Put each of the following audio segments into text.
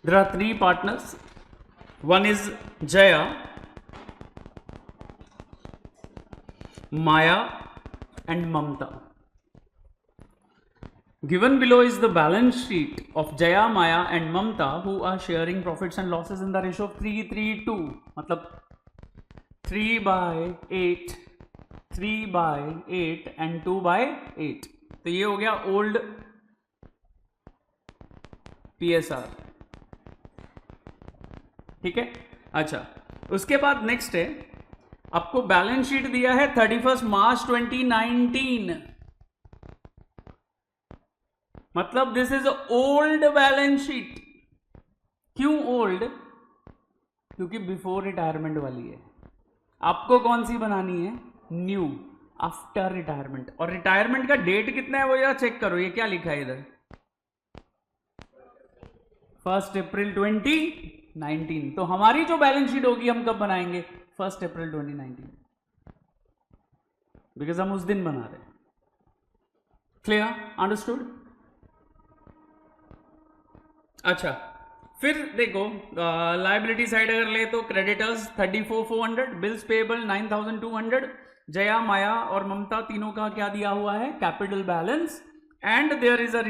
There are three partners. One is Jaya, Maya and Mamta. Given below is the balance sheet of Jaya, Maya and Mamta, who are sharing profits and losses in the ratio of 3:3:2. मतलब 3/8, 3/8 and 2/8. तो ये हो गया old PSR. ठीक है. अच्छा, उसके बाद नेक्स्ट है, आपको बैलेंस शीट दिया है 31 मार्च 2019. मतलब this is old balance sheet. क्यों ओल्ड? क्योंकि बिफोर रिटायरमेंट वाली है. आपको कौन सी बनानी है? New, after retirement. और रिटायरमेंट का डेट कितना है वो यार चेक करो. ये क्या लिखा है इधर? 1 अप्रैल 2019. तो हमारी जो बैलेंस शीट होगी हम कब बनाएंगे? 1 अप्रैल 2019, बिकॉज हम उस दिन बना रहे हैं. क्लियर? अंडरस्टूड? अच्छा, फिर देखो लाइबिलिटी साइड अगर ले तो creditors 34,400, bills payable 9,200. Jaya, Maya और ममता तीनों का क्या दिया हुआ है? Capital balance. And there is a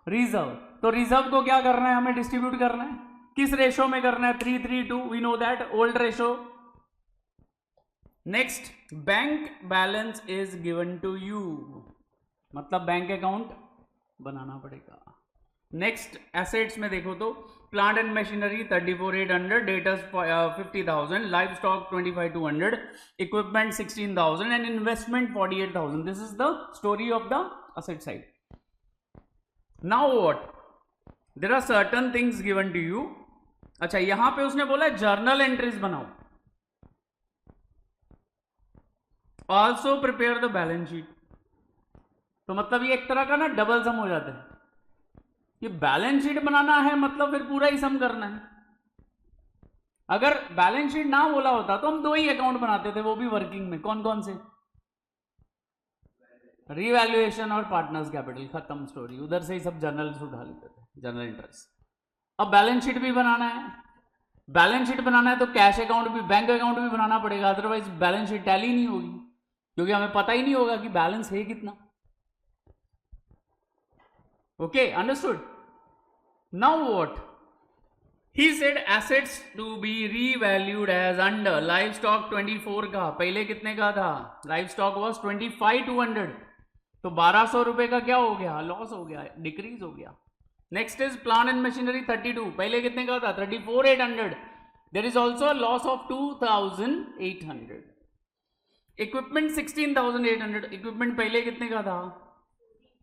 reserve. तो रिजर्व को क्या करना है? हमें डिस्ट्रीब्यूट करना है. किस रेशो में करना है? 3:3:2. We know that, old ratio. Next, bank balance is given to you. मतलब बैंक अकाउंट बनाना पड़ेगा. नेक्स्ट, एसेट्स में देखो तो plant and machinery 34,800, debtors 50,000, livestock 25,200, equipment 16,000 and investment 48,000. This is the story of the asset side. Now what? There are certain things given to you. अच्छा, यहां पे उसने बोला जर्नल एंट्रीज बनाओ. Also prepare the balance sheet. तो मतलब ये एक तरह का ना डबल सम हो जाता है. ये बैलेंस शीट बनाना है मतलब फिर पूरा ही सम करना है. अगर बैलेंस शीट ना बोला होता तो हम दो ही अकाउंट बनाते थे, वो भी वर्किंग में. कौन कौन से? रीवैल्यूएशन और पार्टनर्स कैपिटल. खत्म स्टोरी. उधर से ही सब जर्नल्स उठा लेते थे, जर्नल इंटरेस्ट. अब बैलेंस शीट भी बनाना है. बैलेंस शीट बनाना है तो कैश अकाउंट भी, बैंक अकाउंट भी बनाना पड़ेगा. अदरवाइज बैलेंस शीट टैली नहीं होगी, क्योंकि हमें पता ही नहीं होगा कि बैलेंस है कितना. Okay, understood? Now what? He said assets to be revalued as under. Livestock 24 का, पहले कितने का था? Livestock was 25,200. तो 1,200 रुपए का क्या हो गया? लॉस हो गया, डिक्रीज हो गया. Next is plant and machinery 32. पहले कितने का था? 34,800. There is also loss of 2,800. Equipment 16,800. Equipment पहले कितने का था?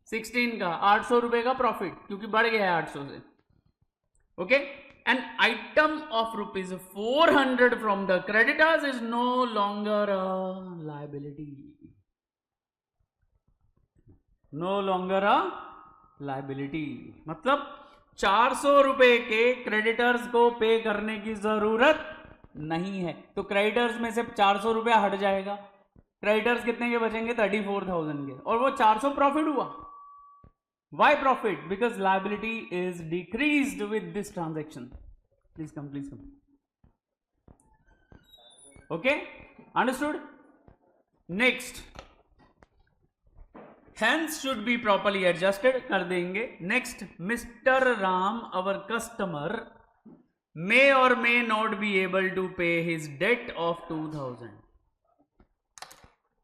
16 का. 800 रुपए का प्रॉफिट, क्योंकि बढ़ गया है 800 से. Okay. An item of ₹400 from the creditors is no longer a liability. No longer a liability. मतलब 400 रुपए के क्रेडिटर्स को पे करने की जरूरत नहीं है. तो क्रेडिटर्स में से 400 रुपया हट जाएगा. क्रेडिटर्स कितने के बचेंगे? 34,000 के. और वो 400 प्रॉफिट हुआ. Why profit? Because liability is decreased with this transaction. Please come, please come. Okay, understood? Next, hence should be properly adjusted. कर देंगे. Next, Mr. Ram, our customer, may or may not be able to pay his debt of 2,000.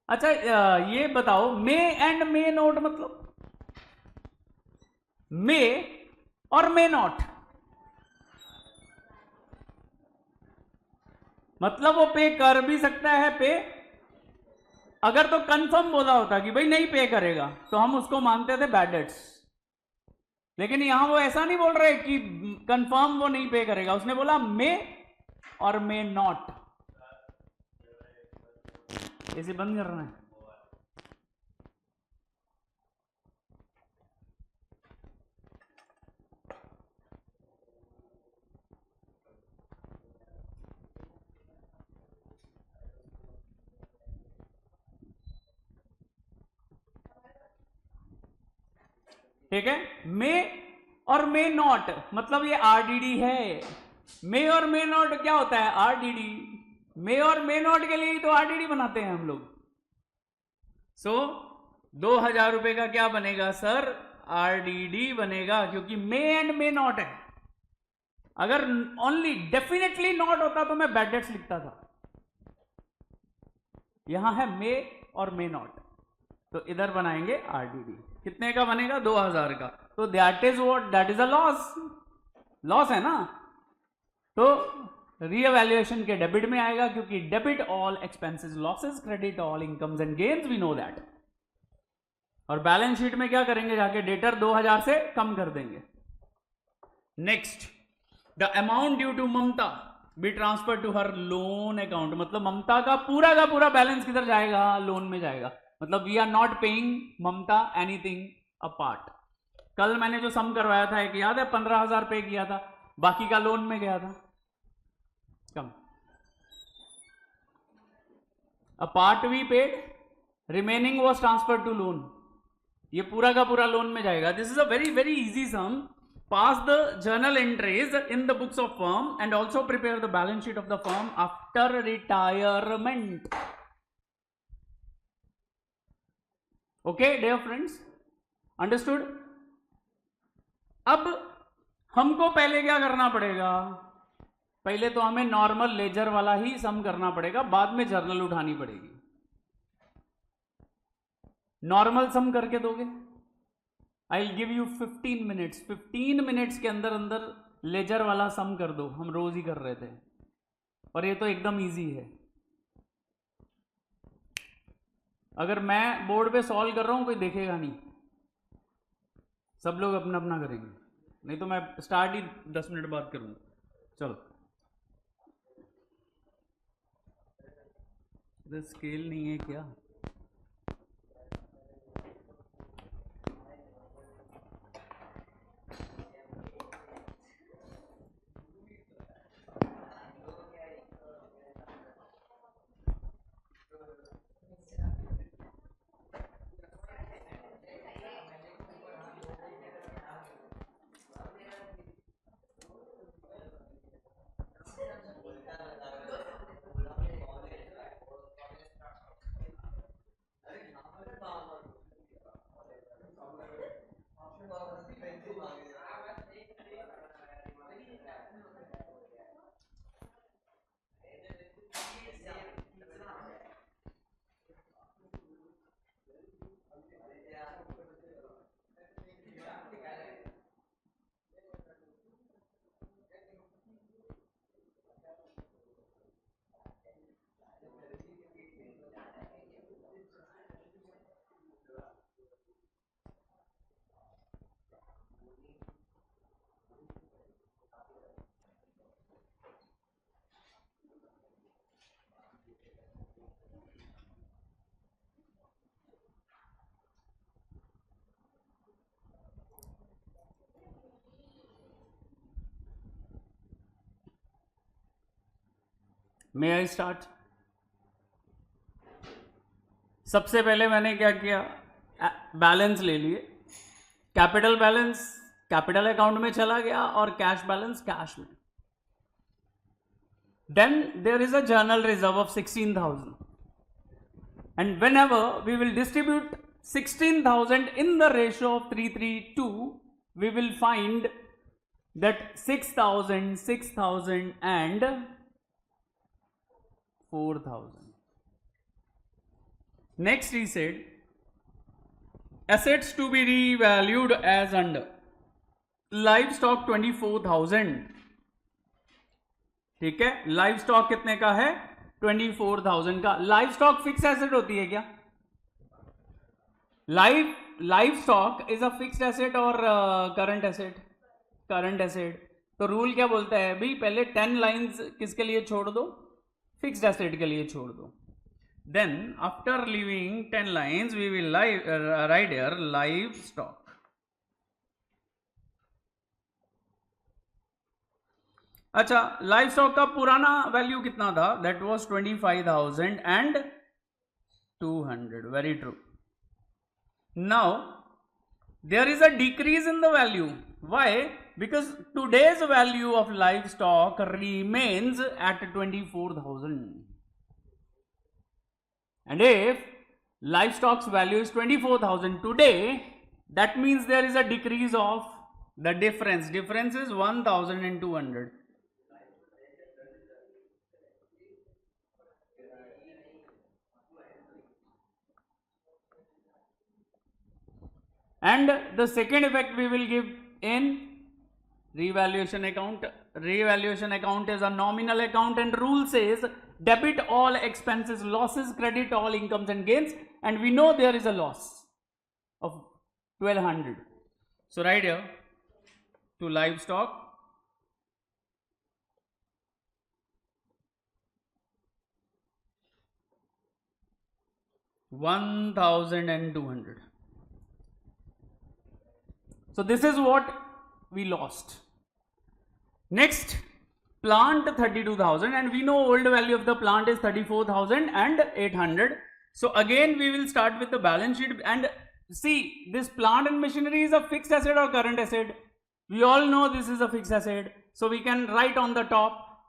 अच्छा, ये बताओ, may and may not मतलब मे और may not. मतलब वो पे कर भी सकता है. पे अगर तो कंफर्म बोला होता कि भाई नहीं पे करेगा तो हम उसको मानते थे बैड डेट्स. लेकिन यहां वो ऐसा नहीं बोल रहे कि कंफर्म वो नहीं पे करेगा. उसने बोला मे और मे नॉट. इसे बंद करना है. ठीक है. मे और मे नॉट, मतलब ये आरडीडी है। मे और मे नॉट क्या होता है? आरडीडी। मे और मे नॉट के लिए ही तो आरडीडी बनाते हैं हम लोग। सो 2000 रुपए का क्या बनेगा सर? आरडीडी बनेगा, क्योंकि मे एंड मे नॉट है। अगर ओनली डेफिनेटली नॉट होता तो मैं बैड डेट्स लिखता था। यहां है मे और मे नॉट, तो इधर बनाएंगे आरडीडी। कितने का बनेगा? 2000 का। तो that is what? That is a loss. Loss है ना, तो रीएवैल्यूएशन के डेबिट में आएगा, क्योंकि debit all expenses losses, credit all incomes and gains, we know that. और बैलेंस शीट में क्या करेंगे? जाके डेटर 2000 से कम कर देंगे। Next, the amount due to Mamta be transfer to her loan account. मतलब ममता का पूरा बैलेंस किधर जाएगा? लोन में जाएगा। मतलब we are not paying Mamta anything apart. कल मैंने जो सम करवाया था, एक याद है? 15,000 पे किया था, बाकी का लोन में गया था। Come a part we paid, remaining was transfer to loan. ये पूरा का पूरा लोन में जाएगा। This is a very very easy sum. Pass the journal entries in the books of firm and also prepare the balance sheet of the firm after retirement. Okay, dear friends, understood? अब हमको पहले क्या करना पड़ेगा? पहले तो हमें normal laser वाला ही सम करना पड़ेगा, बाद में जर्नल उठानी पड़ेगी। नॉर्मल सम करके दोगे? I will give you 15 minutes. 15 minutes के अंदर अंदर लेजर वाला सम कर दो। हम रोज ही कर रहे थे, और ये तो एकदम इजी है। अगर मैं बोर्ड पे सॉल्व कर रहा हूं, कोई देखेगा नहीं, सब लोग अपना अपना करेंगे। नहीं तो मैं स्टार्ट ही 10 मिनट बाद करूंगा। चलो, स्केल नहीं है क्या? मे आई स्टार्ट? सबसे पहले मैंने क्या किया? बैलेंस ले लिए। कैपिटल बैलेंस कैपिटल अकाउंट में चला गया, और कैश बैलेंस कैश में। Then there is a journal reserve of 16,000, and whenever we will distribute 16,000 in the ratio of 3:3:2, we will find that 6,000, 6,000 and 4,000. Next he said, assets to be revalued as under. Livestock 24,000. ठीक है, live stock कितने का है? 24,000 का। Live stock fix asset होती है क्या? Live stock is a fixed asset और करंट एसेट? Current asset. तो रूल क्या बोलता है भाई? पहले 10 लाइंस किसके लिए छोड़ दो? फिक्स्ड एसेट के लिए छोड़ दो। Then after leaving 10 lines we will write here live stock. अच्छा, लाइव स्टॉक का पुराना वैल्यू कितना था? That was 25,200. Very true. Now there is a decrease in the value. Why? Because today's value of livestock remains at 24,000. And if livestock's value is 24,000 today, that means there is a decrease of the difference. Difference is 1,200. And the second effect we will give in revaluation account. Revaluation account is a nominal account, and rule says debit all expenses, losses, credit all incomes and gains, and we know there is a loss of 1200. So right here to livestock, $1,200. So this is what we lost. Next, plant 32,000, and we know old value of the plant is 34,800. So again we will start with the balance sheet, and see, this plant and machinery is a fixed asset or current asset. We all know this is a fixed asset, so we can write on the top,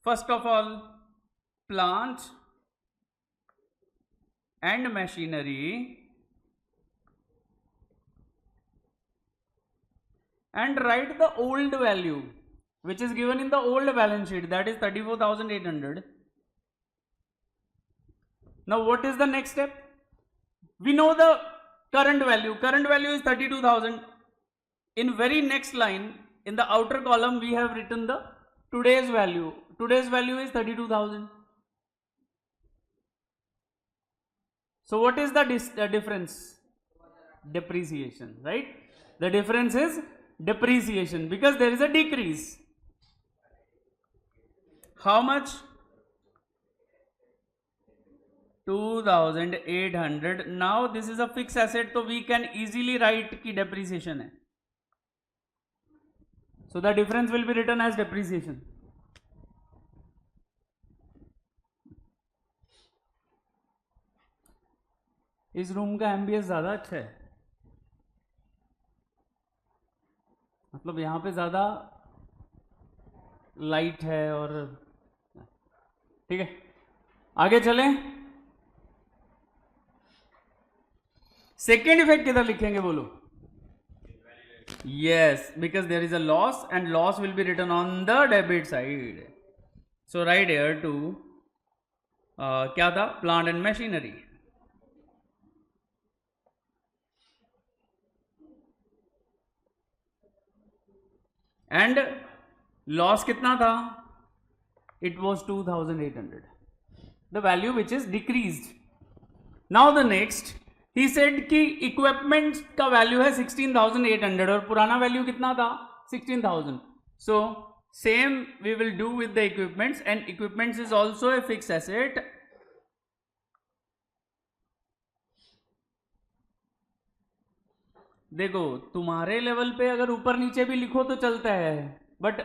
first of all, plant and machinery, and write the old value which is given in the old balance sheet, that is 34,800. Now what is the next step? We know the current value. Current value is 32,000. In very next line, in the outer column, we have written the today's value. Today's value is 32,000. So what is the difference? Depreciation, right? The difference is depreciation because there is a decrease. How much? 2,800. Now this is a fixed asset, so we can easily write ki depreciation hai. So the difference will be written as depreciation. इस room का ambience ज़्यादा अच्छा है, मतलब यहाँ पे ज़्यादा light है और ठीक है. आगे चलें. सेकेंड इफेक्ट किधर लिखेंगे बोलो? Yes, because there is a loss and loss will be written on the debit side. So right here to क्या था? Plant and machinery. And loss कितना था? It was 2,800. The value which is decreased. Now the next, he said कि equipment का value है 16,800 और पुराना value कितना था? 16,000. So same we will do with the equipments, and equipments is also a fixed asset. देखो तुम्हारे लेवल पे अगर ऊपर नीचे भी लिखो तो चलता है, बट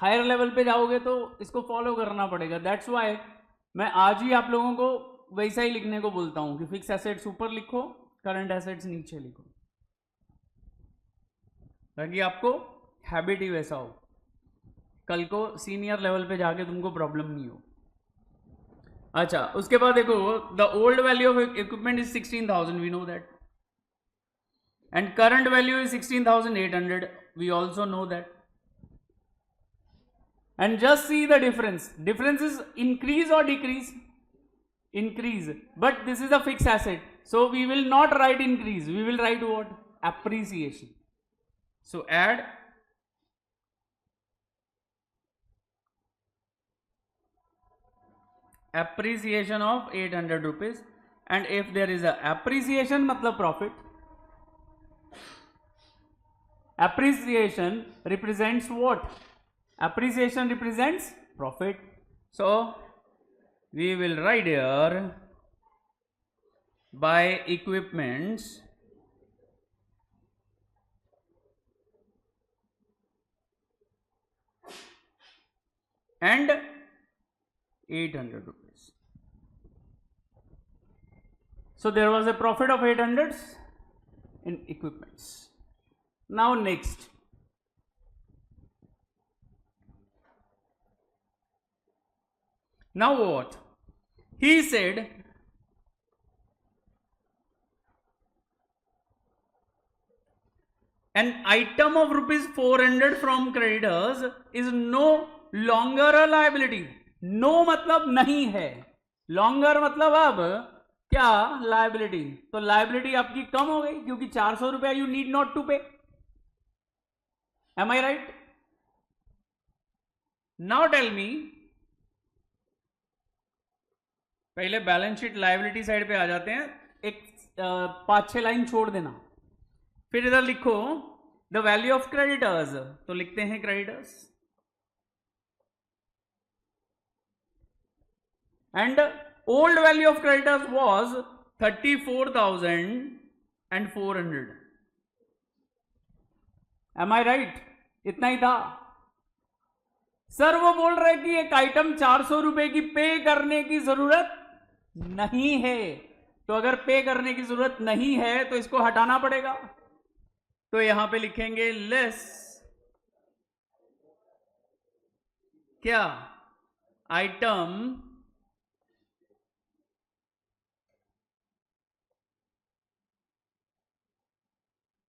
हायर लेवल पे जाओगे तो इसको फॉलो करना पड़ेगा. दैट्स वाई मैं आज ही आप लोगों को वैसा ही लिखने को बोलता हूं कि फिक्स एसेट्स ऊपर लिखो, करंट एसेट्स नीचे लिखो, ताकि आपको हैबिट ही वैसा हो, कल को सीनियर लेवल पे जाके तुमको प्रॉब्लम नहीं हो. अच्छा, उसके बाद देखो the old value of equipment is 16,000, we know that, and current value is 16,800, we also know that. And just see the difference. Difference is increase or decrease? Increase. But this is a fixed asset, so we will not write increase, we will write what? Appreciation. So add appreciation of 800 rupees, and if there is a appreciation matlab profit. Appreciation represents what? Appreciation represents profit. So we will write here by equipments and 800 rupees. So there was a profit of 800 in equipments. Now next, Now what? He said, an item of rupees 400 from creditors is no longer a liability. No मतलब नहीं है, longer मतलब अब क्या, liability. तो liability आपकी कम हो गई क्योंकि 400 रुपया you need not to pay. Am I right? Now tell me, पहले बैलेंस शीट लायबिलिटी साइड पे आ जाते हैं, एक 5-6 लाइन छोड़ देना, फिर इधर लिखो द वैल्यू ऑफ क्रेडिटर्स, तो लिखते हैं creditors and old value of creditors was 34,400. Am I right? इतना ही था सर. वो बोल रहे कि एक आइटम 400 रुपए की पे करने की जरूरत नहीं है, तो अगर पे करने की जरूरत नहीं है तो इसको हटाना पड़ेगा. तो यहां पे लिखेंगे लेस क्या, item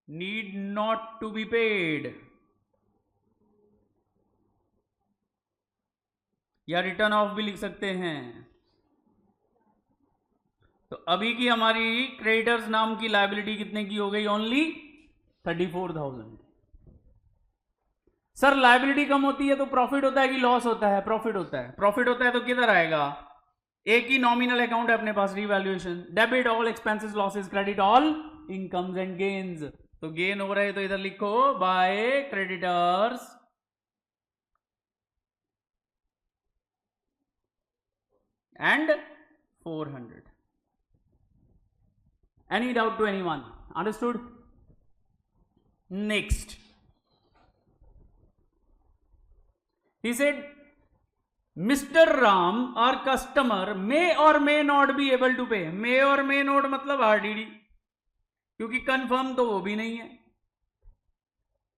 need not to be paid, या रिटर्न ऑफ भी लिख सकते हैं. तो अभी की हमारी क्रेडिटर्स नाम की लायबिलिटी कितने की हो गई? ओनली 34,000. सर लायबिलिटी कम होती है तो प्रॉफिट होता है कि लॉस होता है? प्रॉफिट होता है. प्रॉफिट होता है तो किधर आएगा? एक ही नॉमिनल अकाउंट है अपने पास, revaluation. Debit all expenses losses, credit all incomes and gains. तो गेन हो रहे हैं तो इधर लिखो by creditors and 400. Any doubt to anyone? Understood? Next, he said, Mr. Ram, our customer, may or may not be able to pay. May or may not मतलब RDD, क्योंकि confirm तो वो भी नहीं है.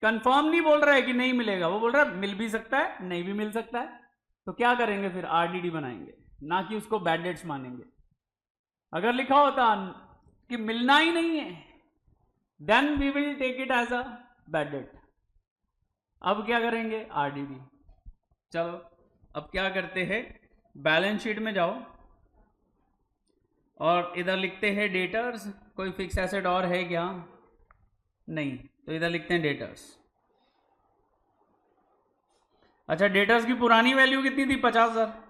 कंफर्म नहीं बोल रहा है कि नहीं मिलेगा, वो बोल रहा है मिल भी सकता है नहीं भी मिल सकता है. तो क्या करेंगे फिर? RDD बनाएंगे, ना कि उसको बैड डेट्स मानेंगे. अगर लिखा होता कि मिलना ही नहीं है then we will take it as a bad debt. अब क्या करेंगे? RDD. चलो अब क्या करते हैं, बैलेंस शीट में जाओ और इधर लिखते हैं डेटर्स. कोई फिक्स एसेट और है क्या? नहीं, तो इधर लिखते हैं डेटर्स. अच्छा, डेटर्स की पुरानी वैल्यू कितनी थी? 50,000.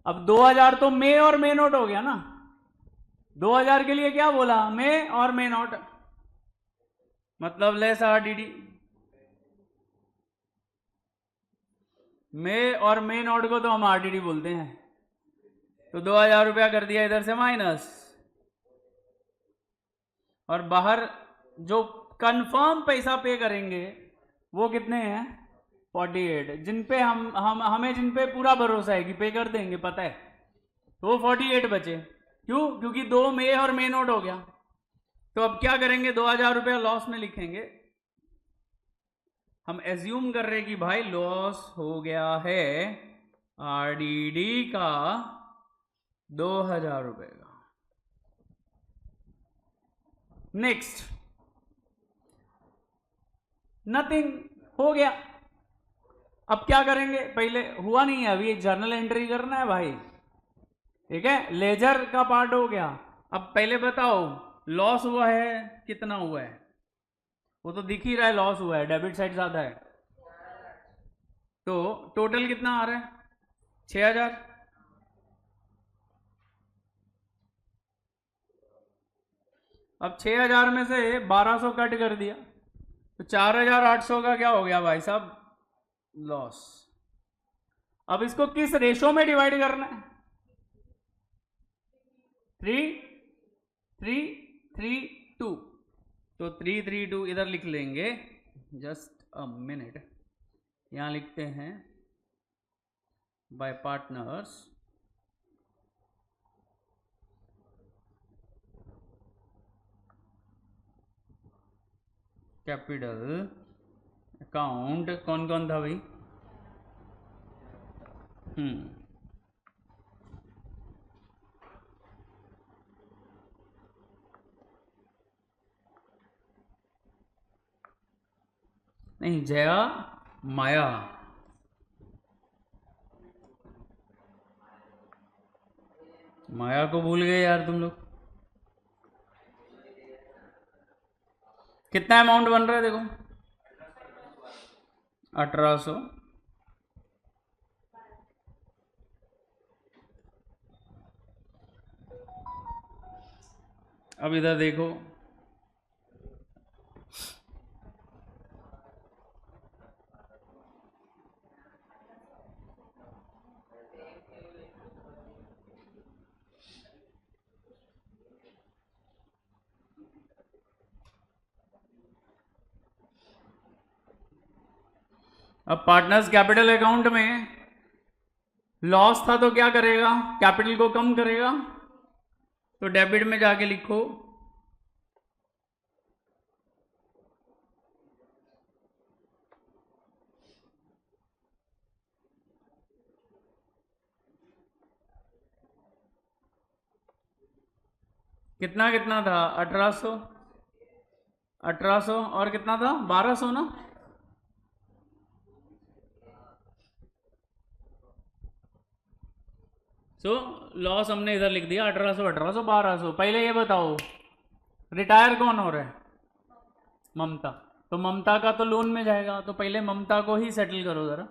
अब 2,000 तो मे और मे नोट हो गया ना. 2,000 के लिए क्या बोला? मे और मे नोट, मतलब लेस RDD. मे और मे नोट को तो हम RDD बोलते हैं. तो 2,000 रुपया कर दिया इधर से माइनस, और बाहर जो कंफर्म पैसा पे करेंगे वो कितने हैं? 48. जिन पे हमें जिन पे पूरा भरोसा है कि पे कर देंगे, पता है, तो वो 48 बचे. क्यों? क्योंकि 2 मे और मे नोट हो गया. तो अब क्या करेंगे? 2,000 रुपया लॉस में लिखेंगे. हम एज्यूम कर रहे हैं कि भाई लॉस हो गया है RDD का 2,000 रुपए का. नेक्स्ट, नथिंग, हो गया. अब क्या करेंगे? पहले हुआ नहीं है अभी, जर्नल एंट्री करना है भाई, ठीक है. लेजर का पार्ट हो गया. अब पहले बताओ लॉस हुआ है कितना हुआ है? वो तो दिख ही रहा है लॉस हुआ है, डेबिट साइड ज्यादा है. तो टोटल कितना आ रहा है? 6,000. अब 6,000 में से 1,200 कट कर दिया तो 4,800 का क्या हो गया भाई साहब? लॉस. अब इसको किस रेशो में डिवाइड करना है? 3:3:3:2. तो 3:3:2 इधर लिख लेंगे. जस्ट अ मिनट, यहां लिखते हैं बाय पार्टनर्स. कैपिटल अकाउंट कौन कौन था भाई? नहीं, जया माया, माया को भूल गए यार तुम लोग। कितना अमाउंट बन रहा है देखो, 1800। अब इधर देखो, अब पार्टनर्स कैपिटल अकाउंट में लॉस था तो क्या करेगा, कैपिटल को कम करेगा, तो डेबिट में जाके लिखो कितना कितना था, 1800, 1800 और कितना था, 1200 ना। सो लॉस हमने इधर लिख दिया 1800, 1800, 1200। पहले ये बताओ रिटायर कौन हो रहा है, ममता। तो ममता का तो लोन में जाएगा, तो पहले ममता को ही सेटल करो जरा।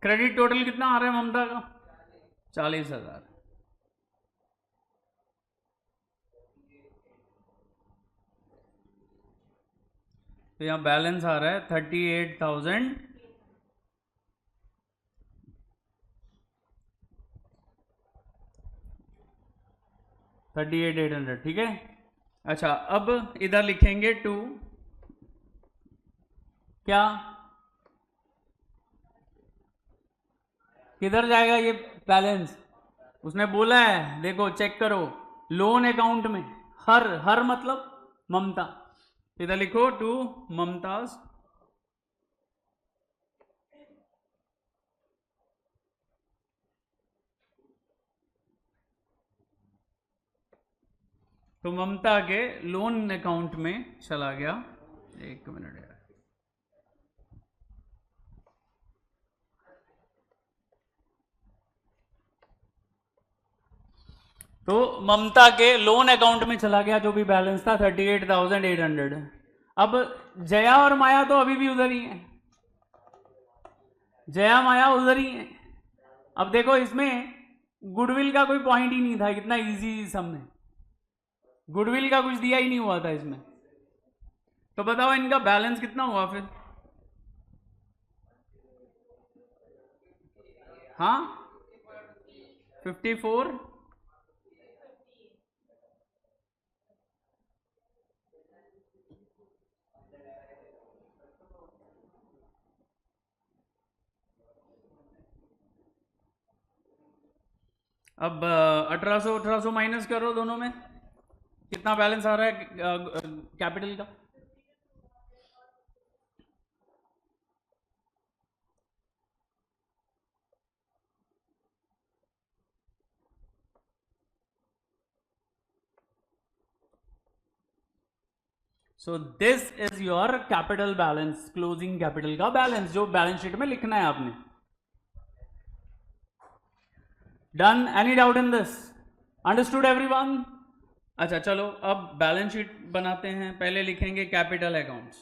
क्रेडिट टोटल कितना आ रहा है ममता का, 40,000। तो यहाँ बैलेंस आ रहा है 38,000, 38,800, ठीक है। अच्छा, अब इधर लिखेंगे 2, क्या किधर जाएगा ये बैलेंस, उसने बोला है देखो चेक करो, लोन अकाउंट में, हर मतलब ममता, इधर लिखो 2 ममताज, तो ममता के लोन अकाउंट में चला गया। एक मिनट यार, तो ममता के लोन अकाउंट में चला गया जो भी बैलेंस था 38,800। अब जया और माया तो अभी भी उधर ही है, जया माया उधर ही है। अब देखो इसमें गुडविल का कोई पॉइंट ही नहीं था, कितना इजी सम है, गुडविल का कुछ दिया ही नहीं हुआ था इसमें। तो बताओ इनका बैलेंस कितना हुआ फिर, हाँ 54, अब 1800 माइनस करो दोनों में, कितना बैलेंस आ रहा है कैपिटल का, सो this is your capital balance, closing capital का बैलेंस जो बैलेंस शीट में लिखना है आपने। Done, any doubt in this, understood everyone. अच्छा चलो अब बैलेंस शीट बनाते हैं, पहले लिखेंगे कैपिटल अकाउंट्स।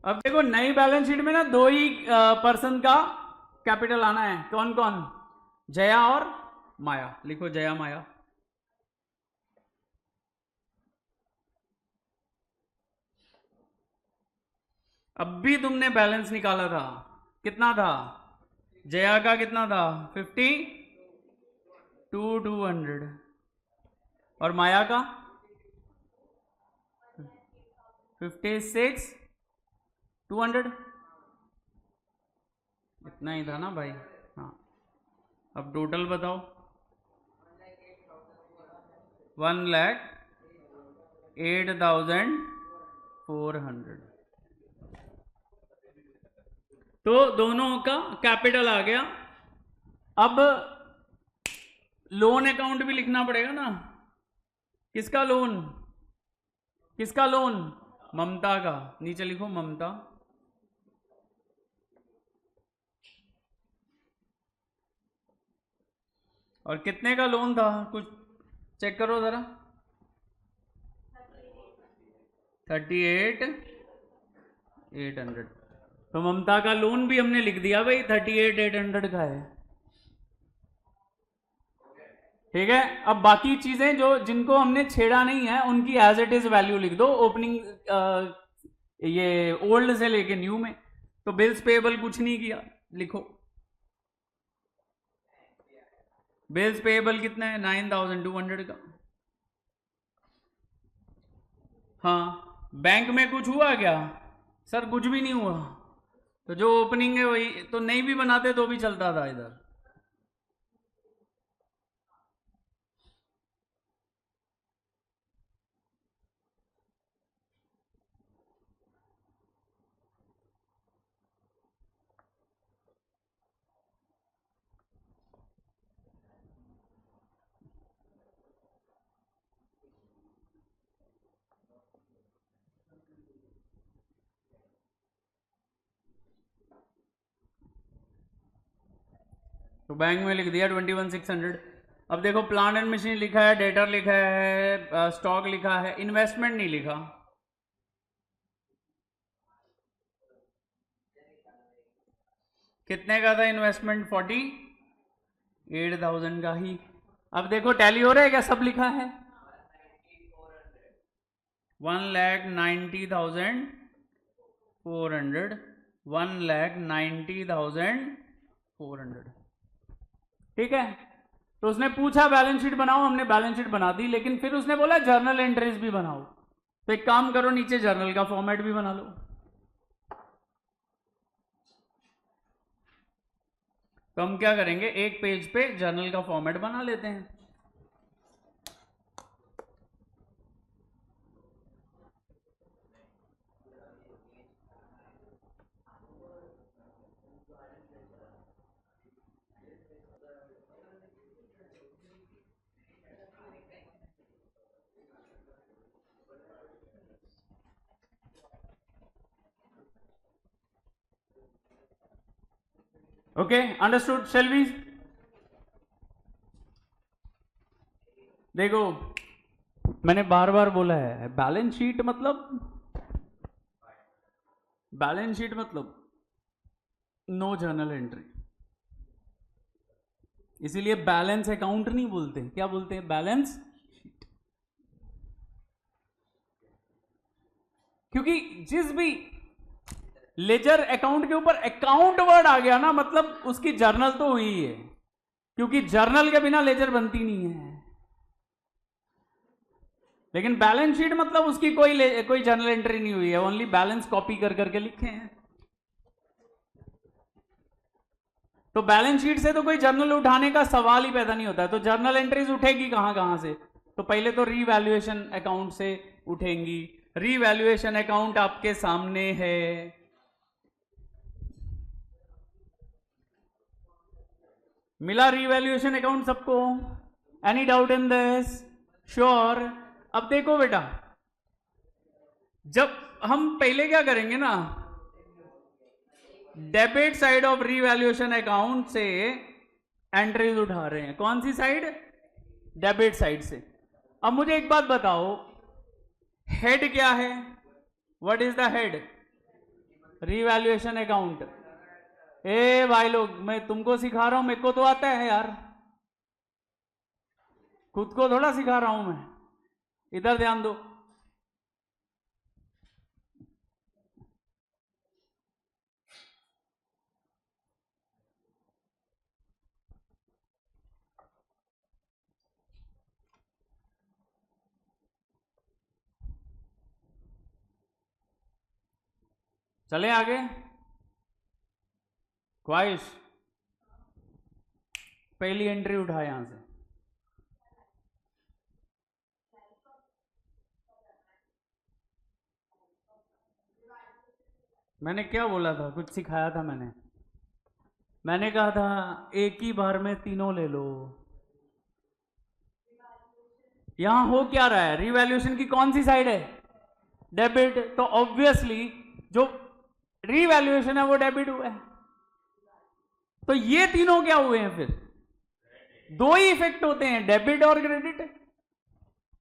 अब देखो नई बैलेंस शीट में ना 2 ही पर्सन का कैपिटल आना है, कौन कौन, जया और माया, लिखो जया माया। अब भी तुमने बैलेंस निकाला था, कितना था, जया का कितना था 52,200 और माया का 56,200। इतना ही था ना भाई। हाँ, अब टोटल बताओ। 1,08,400। तो दोनों का कैपिटल आ गया। अब लोन अकाउंट भी लिखना पड़ेगा ना। किसका लोन? किसका लोन? ममता का। नीचे लिखो ममता। और कितने का लोन था कुछ चेक करो जरा। 38,800। तो ममता का लोन भी हमने लिख दिया भाई, 38,800 का है। ठीक है, अब बाकी चीजें जो जिनको हमने छेड़ा नहीं है उनकी एज इट इज वैल्यू लिख दो ओपनिंग, ये ओल्ड से लेके न्यू में। तो बिल्स पेबल कुछ नहीं किया, लिखो बिल्स पेबल कितना है? 9,200 का। हाँ, बैंक में कुछ हुआ क्या? सर कुछ भी नहीं हुआ। तो जो ओपनिंग है वही, तो नहीं भी बनाते तो भी चलता था इधर। तो बैंक में लिख दिया 21,600। अब देखो प्लांट एंड मशीन लिखा है, डेटर लिखा है, स्टॉक लिखा है, इन्वेस्टमेंट नहीं लिखा। कितने का था इन्वेस्टमेंट? 48,000 का ही। अब देखो टैली हो रहा है क्या? सब लिखा है। 1,90,400, 1,90,400। ठीक है, तो उसने पूछा बैलेंस शीट बनाओ, हमने बैलेंस शीट बना दी, लेकिन फिर उसने बोला जर्नल एंट्रीज भी बनाओ। तो एक काम करो, नीचे जर्नल का फॉर्मेट भी बना लो। तो हम क्या करेंगे, एक पेज पे जर्नल का फॉर्मेट बना लेते हैं। Okay, understood. शेल वी देखो, मैंने बार बार बोला है, बैलेंस शीट मतलब नो जर्नल एंट्री। इसीलिए बैलेंस अकाउंट नहीं बोलते, क्या बोलते हैं? Balance sheet. क्योंकि जिस भी लेजर अकाउंट के ऊपर अकाउंट वर्ड आ गया ना, मतलब उसकी जर्नल तो हुई है, क्योंकि जर्नल के बिना लेजर बनती नहीं है। लेकिन बैलेंस शीट मतलब उसकी कोई जर्नल एंट्री नहीं हुई है, ओनली बैलेंस कॉपी कर करके लिखे हैं। तो बैलेंस शीट से तो कोई जर्नल उठाने का सवाल ही पैदा नहीं होता है। तो जर्नल एंट्रीज उठेगी कहां कहां से? तो पहले तो रीवैल्यूएशन अकाउंट से उठेंगी। रीवैल्यूएशन अकाउंट आपके सामने है। मिला रीवैल्यूएशन अकाउंट सबको? Any doubt in this? Sure. अब देखो बेटा, जब हम पहले क्या करेंगे ना, debit side of revaluation account से एंट्रीज उठा रहे हैं। कौन सी साइड? डेबिट साइड से। अब मुझे एक बात बताओ, हेड क्या है? What is the head? Revaluation account. ए भाई लोग, मैं तुमको सिखा रहा हूं, मेरे को तो आता है यार, खुद को थोड़ा सिखा रहा हूं मैं। इधर ध्यान दो। चले आगे, ख्वाहिश, पहली एंट्री उठा यहां से। मैंने क्या बोला था, कुछ सिखाया था मैंने कहा था एक ही बार में तीनों ले लो। यहां हो क्या रहा है, रिवैल्यूएशन की कौन सी साइड है, डेबिट, तो ऑब्वियसली जो रिवैल्यूएशन है वो डेबिट हुआ है। तो ये तीनों क्या हुए हैं फिर, दो ही इफेक्ट होते हैं, डेबिट और क्रेडिट।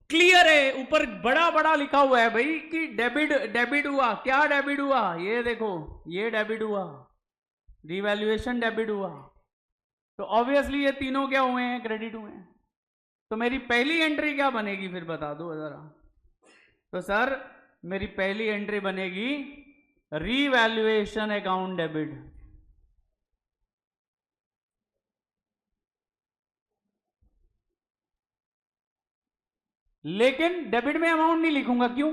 क्लियर है, ऊपर बड़ा बड़ा लिखा हुआ है भाई कि डेबिट हुआ। क्या डेबिट हुआ, ये देखो, ये डेबिट हुआ, रिवैल्यूएशन डेबिट हुआ। तो ऑब्वियसली ये तीनों क्या हुए हैं, क्रेडिट हुए हैं। तो मेरी पहली एंट्री क्या बनेगी फिर बता दो जरा। तो सर मेरी पहली एंट्री बनेगी रीवैल्यूएशन अकाउंट डेबिट। लेकिन डेबिट में अमाउंट नहीं लिखूंगा, क्यों?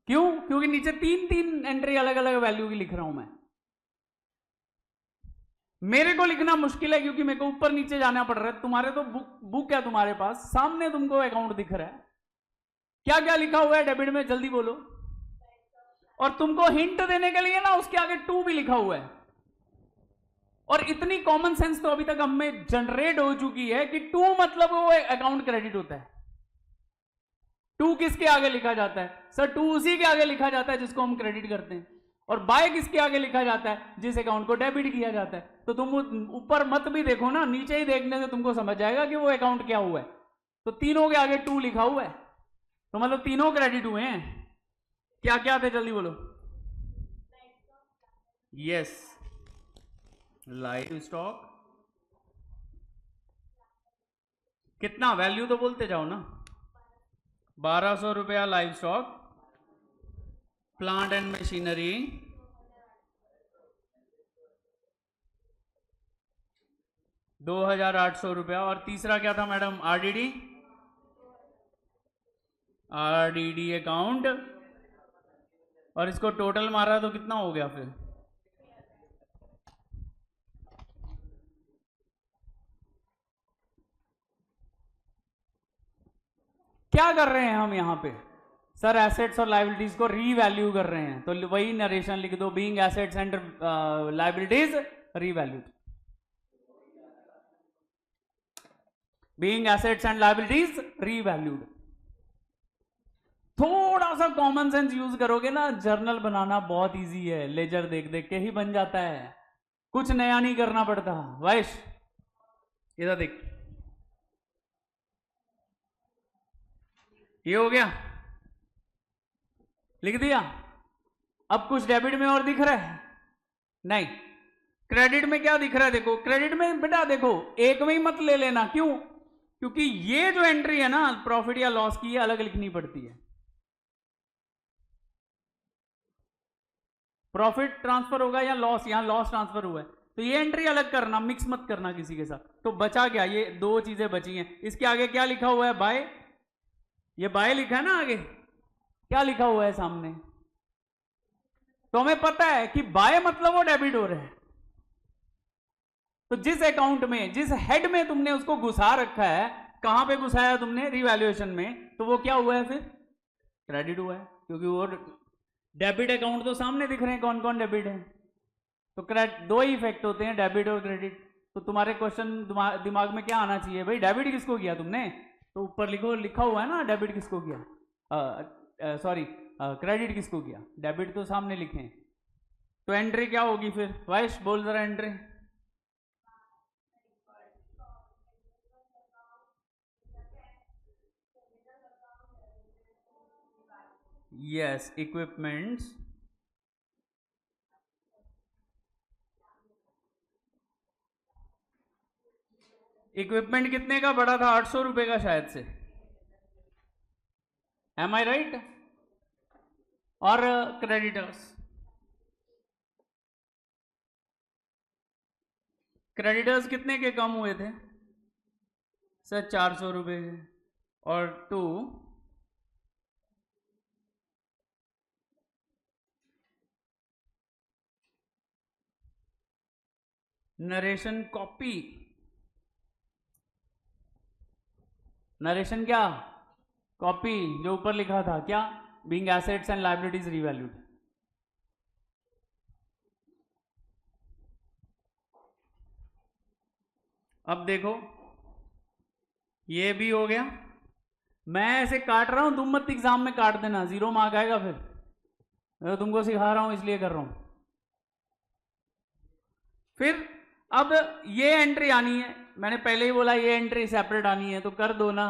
क्योंकि नीचे तीन तीन एंट्री अलग अलग वैल्यू की लिख रहा हूं मैं। मेरे को लिखना मुश्किल है क्योंकि मेरे को ऊपर नीचे जाना पड़ रहा है। तुम्हारे तो बुक है तुम्हारे पास, सामने तुमको अकाउंट दिख रहा है, क्या क्या लिखा हुआ है डेबिट में, जल्दी बोलो। और तुमको हिंट देने के लिए ना उसके आगे 2 भी लिखा हुआ है। और इतनी कॉमन सेंस तो अभी तक हम में जनरेट हो चुकी है कि 2 मतलब वो अकाउंट क्रेडिट होता है। 2 किसके आगे लिखा जाता है सर, 2 उसी के आगे लिखा जाता है जिसको हम क्रेडिट करते हैं। और बाय किसके आगे लिखा जाता है, जिस अकाउंट को डेबिट किया जाता है। तो तुम ऊपर मत भी देखो ना, नीचे ही देखने से तुमको समझ जाएगा कि वो अकाउंट क्या हुआ है। तो तीनों के आगे 2 लिखा हुआ है, तो मतलब तीनों क्रेडिट हुए हैं। क्या क्या थे जल्दी बोलो। यस, लाइव स्टॉक कितना, वैल्यू तो बोलते जाओ ना। 1200 रुपया live stock, plant and machinery 2800 रुपया। और तीसरा क्या था मैडम, आरडीडी अकाउंट। और इसको टोटल मारा तो कितना हो गया फिर, क्या कर रहे हैं हम यहां पे सर, एसेट्स और लाइबिलिटीज को रीवैल्यू कर रहे हैं। तो वही नरेशन लिख दो, being assets and liabilities revalued, being assets and liabilities revalued. थोड़ा सा कॉमन सेंस यूज करोगे ना, जर्नल बनाना बहुत इजी है, लेजर देख देख के ही बन जाता है, कुछ नया नहीं करना पड़ता। वैश इधर देख, ये हो गया, लिख दिया। अब कुछ डेबिट में और दिख रहा है नहीं, क्रेडिट में क्या दिख रहा है देखो। क्रेडिट में बेटा देखो एक में ही मत ले लेना, क्यों, क्योंकि ये जो एंट्री है ना प्रॉफिट या लॉस की, ये अलग लिखनी पड़ती है। प्रॉफिट ट्रांसफर होगा या लॉस, यहां लॉस ट्रांसफर हुआ है, तो ये एंट्री अलग करना, मिक्स मत करना किसी के साथ। तो बचा क्या, ये 2 चीजें बची हैं। इसके आगे क्या लिखा हुआ है, बाय, ये बाय लिखा है ना, आगे क्या लिखा हुआ है सामने। तो हमें पता है कि बाय मतलब वो डेबिट हो रहा है। तो जिस अकाउंट में, जिस हेड में तुमने उसको घुसा रखा है, कहां पे घुसाया तुमने, रिवैल्यूएशन में, तो वो क्या हुआ है फिर, क्रेडिट हुआ है। क्योंकि वो डेबिट अकाउंट तो सामने दिख रहे हैं कौन कौन डेबिट है। तो दो ही इफेक्ट होते हैं, डेबिट और क्रेडिट। तो तुम्हारे क्वेश्चन दिमाग में क्या आना चाहिए भाई, डेबिट किसको किया तुमने, तो ऊपर लिखो, लिखा हुआ है ना डेबिट किसको किया, सॉरी क्रेडिट किसको किया, डेबिट तो सामने लिखे। तो एंट्री क्या होगी फिर, वाइश बोल जरा एंट्री। यस, इक्विपमेंट्स, इक्विपमेंट कितने का बड़ा था, 800 रुपए का शायद से, एम आई राइट। और क्रेडिटर्स, क्रेडिटर्स कितने के कम हुए थे सर, 400 रुपए के। और 2, नरेशन कॉपी, नरेशन क्या, कॉपी, जो ऊपर लिखा था क्या, being assets and liabilities revalued. अब देखो ये भी हो गया, मैं ऐसे काट रहा हूं, तुम मत एग्जाम में काट देना, 0 मार्क आएगा फिर, मैं तुमको सिखा रहा हूं इसलिए कर रहा हूं। फिर अब ये एंट्री आनी है, मैंने पहले ही बोला ये एंट्री सेपरेट आनी है, तो कर दो ना।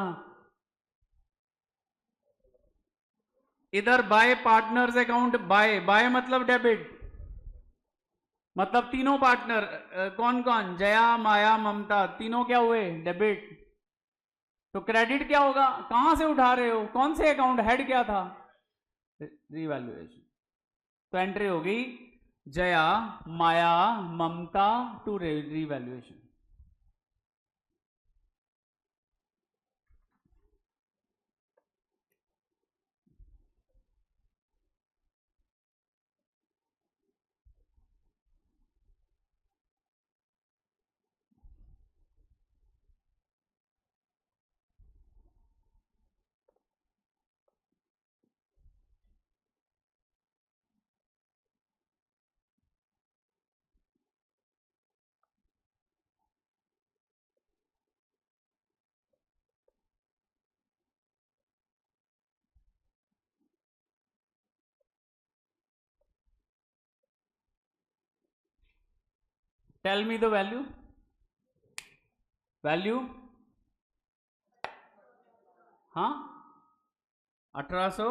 इधर by partners account, by by मतलब डेबिट, मतलब तीनों पार्टनर कौन कौन, जया माया ममता, तीनों क्या हुए, डेबिट। तो क्रेडिट क्या होगा, कहां से उठा रहे हो, कौन से अकाउंट, हेड क्या था, रिवैल्यूएशन। तो एंट्री होगी Jaya Maya Mamta to revaluation. Tell me the value, value, हाँ 1800,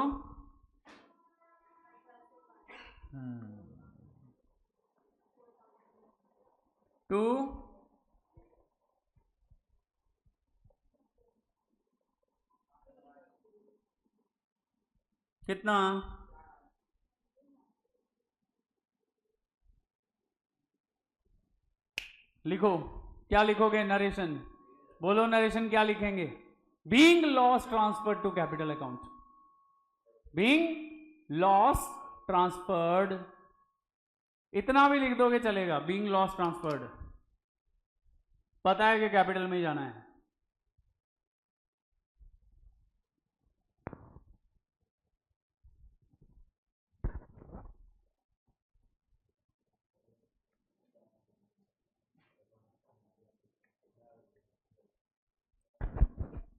टू कितना, लिखो क्या लिखोगे, नरेशन बोलो, नरेशन क्या लिखेंगे, being loss transferred to capital account, being loss transferred, इतना भी लिख दोगे चलेगा, बीइंग लॉस ट्रांसफर्ड, पता है कि कैपिटल में ही जाना है।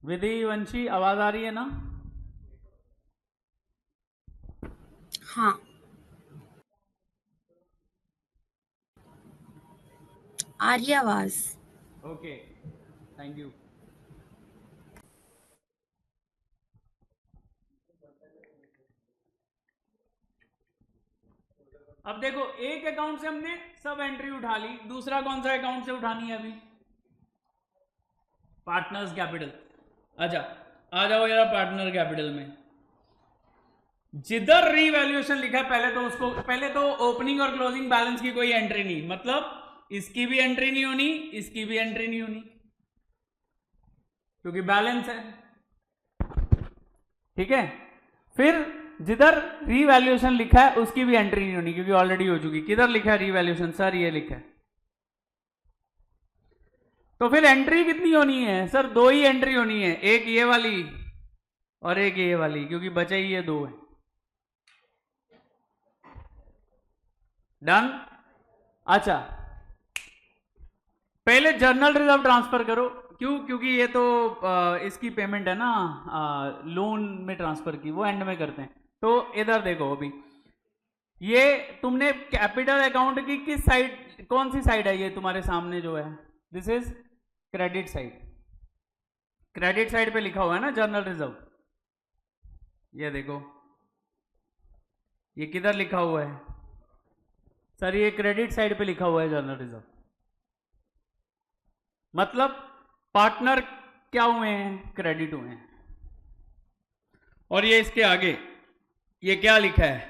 विधि वंशी आवाज आ रही है ना, हाँ आ रही आवाज। Okay thank you. अब देखो एक अकाउंट से हमने सब एंट्री उठा ली, दूसरा कौन सा अकाउंट से उठानी है अभी, पार्टनर्स कैपिटल। अच्छा आ जाओ यार पार्टनर कैपिटल में, जिधर रीवैल्यूएशन लिखा है पहले तो उसको, पहले तो ओपनिंग और क्लोजिंग बैलेंस की कोई एंट्री नहीं, मतलब इसकी भी एंट्री नहीं होनी, इसकी भी एंट्री नहीं होनी, क्योंकि बैलेंस है, ठीक है। फिर जिधर रीवैल्यूएशन लिखा है उसकी भी एंट्री नहीं होनी, क्योंकि ऑलरेडी हो चुकी। किधर लिखा है रीवैल्यूएशन, सर ये लिखा है, तो फिर एंट्री कितनी होनी है सर, 2 ही एंट्री होनी है, एक ये वाली और एक ये वाली, क्योंकि बचे ही ये 2 है। डन। अच्छा पहले जर्नल रिजर्व ट्रांसफर करो, क्यों, क्योंकि ये तो इसकी पेमेंट है ना, लोन में ट्रांसफर की, वो एंड में करते हैं। तो इधर देखो अभी ये तुमने कैपिटल अकाउंट की किस साइड, कौन सी साइड है ये तुम्हारे सामने जो है, this is credit side, credit side पे लिखा हुआ है ना जर्नल रिजर्व, ये देखो ये किधर लिखा हुआ है सर, ये क्रेडिट साइड पे लिखा हुआ है जर्नल रिजर्व, मतलब पार्टनर क्या हुए हैं, क्रेडिट हुए हैं। और ये इसके आगे ये क्या लिखा है,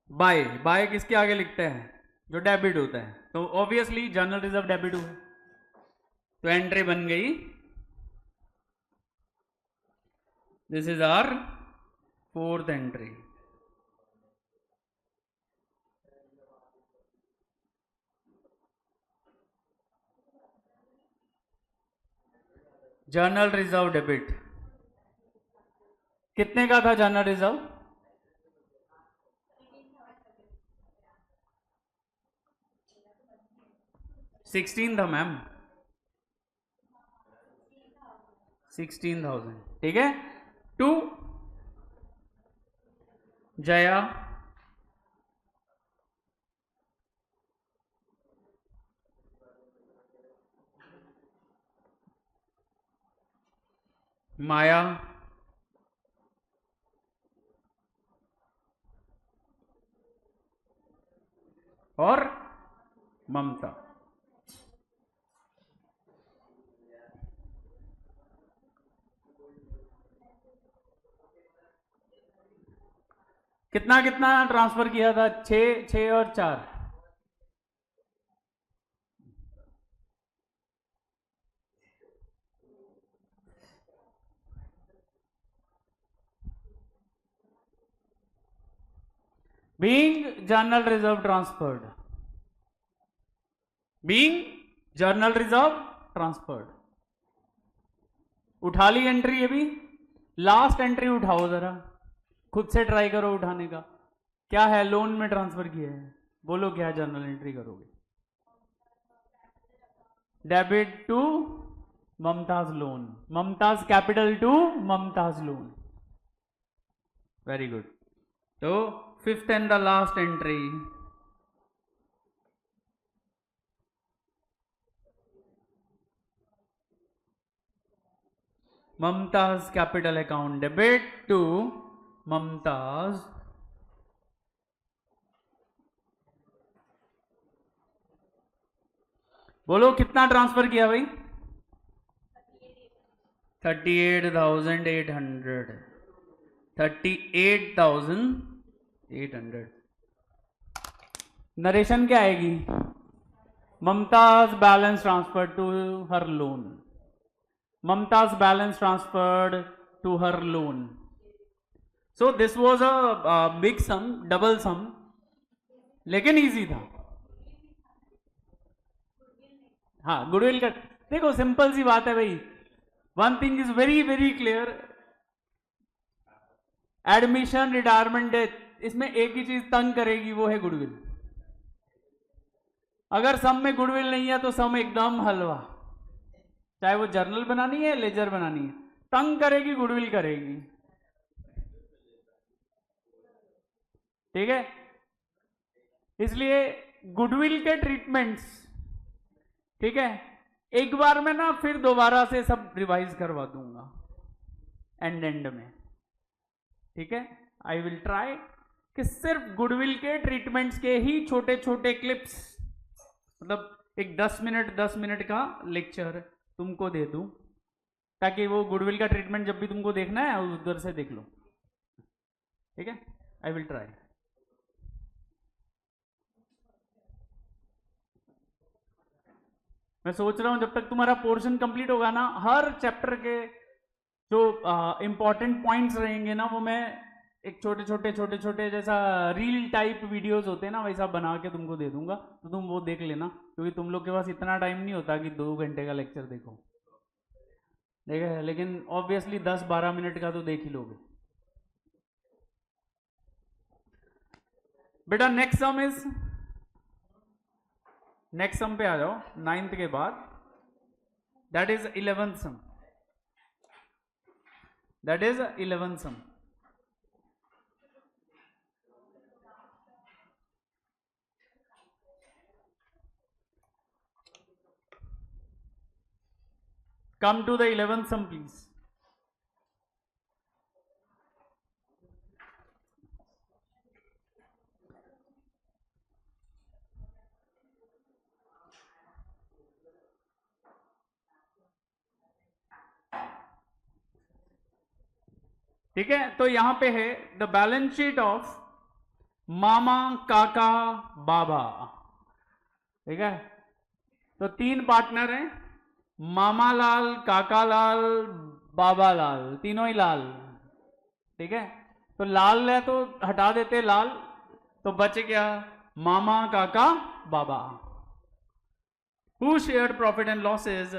बाय, बाय किसके आगे लिखते हैं, जो डेबिट होता है, तो ऑब्वियसली जर्नल रिजर्व डेबिट हुआ, तो एंट्री बन गई, this is our 4th entry. General reserve debit कितने का था जर्नल रिजर्व? 16 था मैम, 16,000। ठीक है, टू जया माया और ममता। कितना कितना ट्रांसफर किया था? 6 6 और 4। Being journal reserve transferred, being journal reserve transferred. उठा ली एंट्री, अभी लास्ट एंट्री उठाओ जरा, खुद से ट्राई करो उठाने का। क्या है? लोन में ट्रांसफर किया है, बोलो क्या जर्नल एंट्री करोगे? Debit to Mumtaz loan, Mumtaz capital to Mumtaz loan. Very good. तो fifth and the last entry, Mumtaz capital account debit to Mumtaz बोलो कितना ट्रांसफर किया भाई? 38,800, 38,800। नरेशन क्या आएगी? Mumtaz balance transfer to her loan, Mumtaz balance transferred to her loan. So this was a big sum, double sum, लेकिन easy था। हाँ, गुडविल का देखो, सिंपल सी बात है भाई। One thing is very very clear, admission, retirement, death, इसमें एक ही चीज तंग करेगी, वो है गुडविल। अगर सम में गुडविल नहीं है तो सम एकदम हलवा, चाहे वो जर्नल बनानी है, लेजर बनानी है, तंग करेगी, गुडविल करेगी। ठीक है, इसलिए गुडविल के ट्रीटमेंट्स, ठीक है, एक बार मैं ना फिर दोबारा से सब रिवाइज करवा दूंगा एंड में। ठीक है, आई विल ट्राई कि सिर्फ गुडविल के ट्रीटमेंट्स के ही छोटे छोटे क्लिप्स, मतलब एक 10 मिनट का लेक्चर तुमको दे दूं, ताकि वो गुडविल का ट्रीटमेंट जब भी तुमको देखना है उधर से देख लो। ठीक है, आई विल ट्राई। मैं सोच रहा हूं जब तक तुम्हारा पोर्शन कंप्लीट होगा ना, हर चैप्टर के जो इंपॉर्टेंट पॉइंट्स रहेंगे ना, वो मैं एक छोटे छोटे जैसा रील टाइप वीडियोस होते हैं ना, वैसा बना के तुमको दे दूंगा, तो तुम वो देख लेना, क्योंकि तुम लोग के पास इतना टाइम नहीं होता कि 2 घंटे का लेक्चर देखो। ठीक है, लेकिन ऑब्वियसली 10-12 मिनट का तो देख ही लोगे। बेटा next sum is, next sum पे आ जाओ, 9th के बाद, that is 11th sum, that is 11th sum. Come to the 11th sum, please. ठीक है, तो यहां पे है द बैलेंस शीट ऑफ मामा, काका, बाबा। ठीक है, तो 3 पार्टनर हैं, मामा लाल, काका लाल, बाबा लाल, तीनों ही लाल। ठीक है, तो लाल है तो हटा देते लाल, तो बच गया Mama, Kaka, Baba. Who shared profit and losses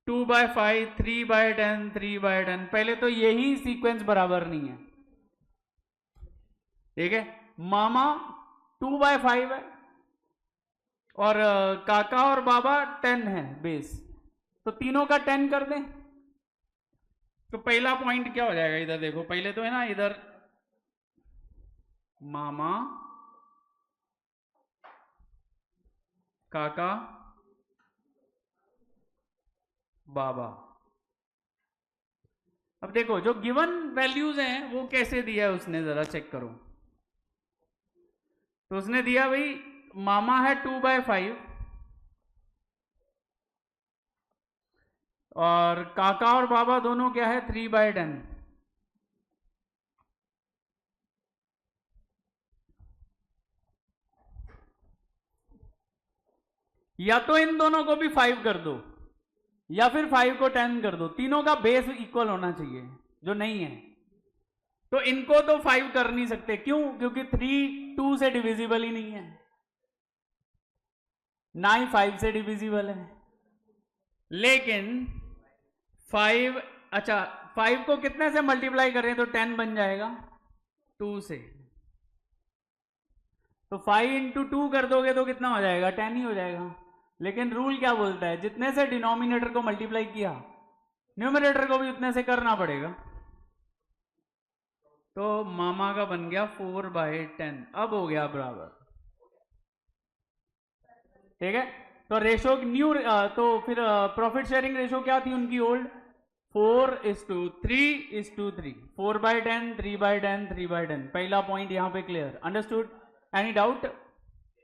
2/5, 3/10, 3/10। पहले तो यही सीक्वेंस बराबर नहीं है, ठीक है। मामा 2/5 है और काका और बाबा 10 है बेस, तो तीनों का 10 कर दें। तो पहला पॉइंट क्या हो जाएगा, इधर देखो, पहले तो है ना, इधर मामा काका बाबा। अब देखो जो गिवन वैल्यूज हैं वो कैसे दिया है उसने, जरा चेक करो। तो उसने दिया भाई, मामा है 2/5 और काका और बाबा दोनों क्या है 3/10। या तो इन दोनों को भी 5 कर दो या फिर 5 को 10 कर दो, तीनों का बेस इक्वल होना चाहिए, जो नहीं है। तो इनको तो 5 कर नहीं सकते, क्यों? क्योंकि 3 2 से डिविजिबल ही नहीं है, ना ही 5 से डिविजिबल है। लेकिन 5, अच्छा 5 को कितने से मल्टीप्लाई करें तो 10 बन जाएगा 2 से। तो 5 इंटू 2 कर दोगे तो कितना हो जाएगा, 10 ही हो जाएगा। लेकिन रूल क्या बोलता है, जितने से डिनोमिनेटर को मल्टीप्लाई किया न्यूमरेटर को भी उतने से करना पड़ेगा। तो मामा का बन गया 4/10, अब हो गया बराबर, ठीक है। तो रेशो न्यू, तो फिर प्रॉफिट शेयरिंग रेशो क्या थी उनकी ओल्ड, 4:3:3, 4/10, 3/10, 3/10। पहला पॉइंट यहां पे clear, understood? Any doubt?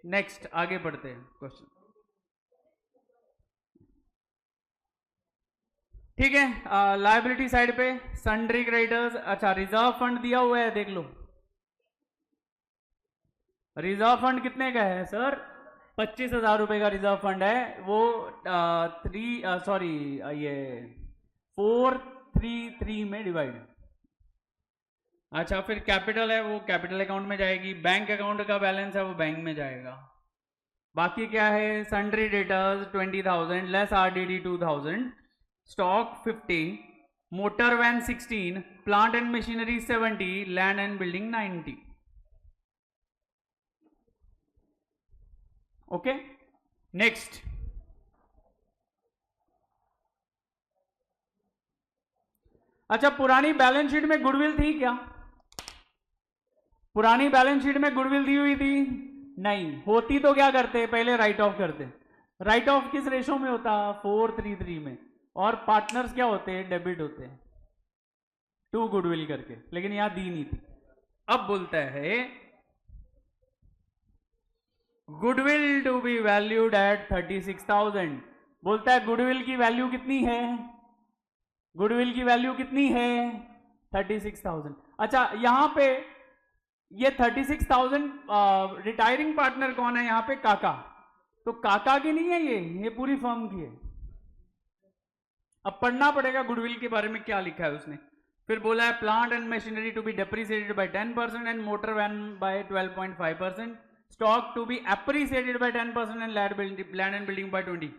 Next आगे बढ़ते हैं क्वेश्चन, ठीक है। लायबिलिटी साइड पे सन्ड्री क्रेडिटर्स, अच्छा रिजर्व फंड दिया हुआ है, देख लो। रिजर्व फंड कितने का है सर? 25,000 रुपए का रिजर्व फंड है। वो 433 में डिवाइड। अच्छा फिर कैपिटल है, वो कैपिटल अकाउंट में जाएगी। बैंक अकाउंट का बैलेंस है वो बैंक में जाएगा। बाकी क्या है, sundry debtors 20,000 less RDD 2,000, stock 50, motor van 16, plant and machinery 70, land and building 90। Okay next, अच्छा पुरानी बैलेंस शीट में गुडविल थी क्या? पुरानी बैलेंस शीट में गुडविल दी हुई थी? नहीं होती तो क्या करते, पहले राइट ऑफ करते। राइट ऑफ किस रेशो में होता? 4:3 में। और पार्टनर्स क्या होते हैं, डेबिट होते हैं 2 गुडविल करके, लेकिन यहां दी नहीं थी। अब बोलता है goodwill to be valued at 36,000। बोलता है गुडविल की वैल्यू कितनी है, गुडविल की वैल्यू कितनी है 36,000। अच्छा यहां पे ये 36,000 रिटायरिंग पार्टनर कौन है यहां पे? काका। तो काका की नहीं है ये पूरी फर्म की है। अब पढ़ना पड़ेगा गुडविल के बारे में क्या लिखा है उसने। फिर बोला है plant and machinery to be depreciated by 10% and motor van by 12.5%, stock to be appreciated by 10% and land and building by 20।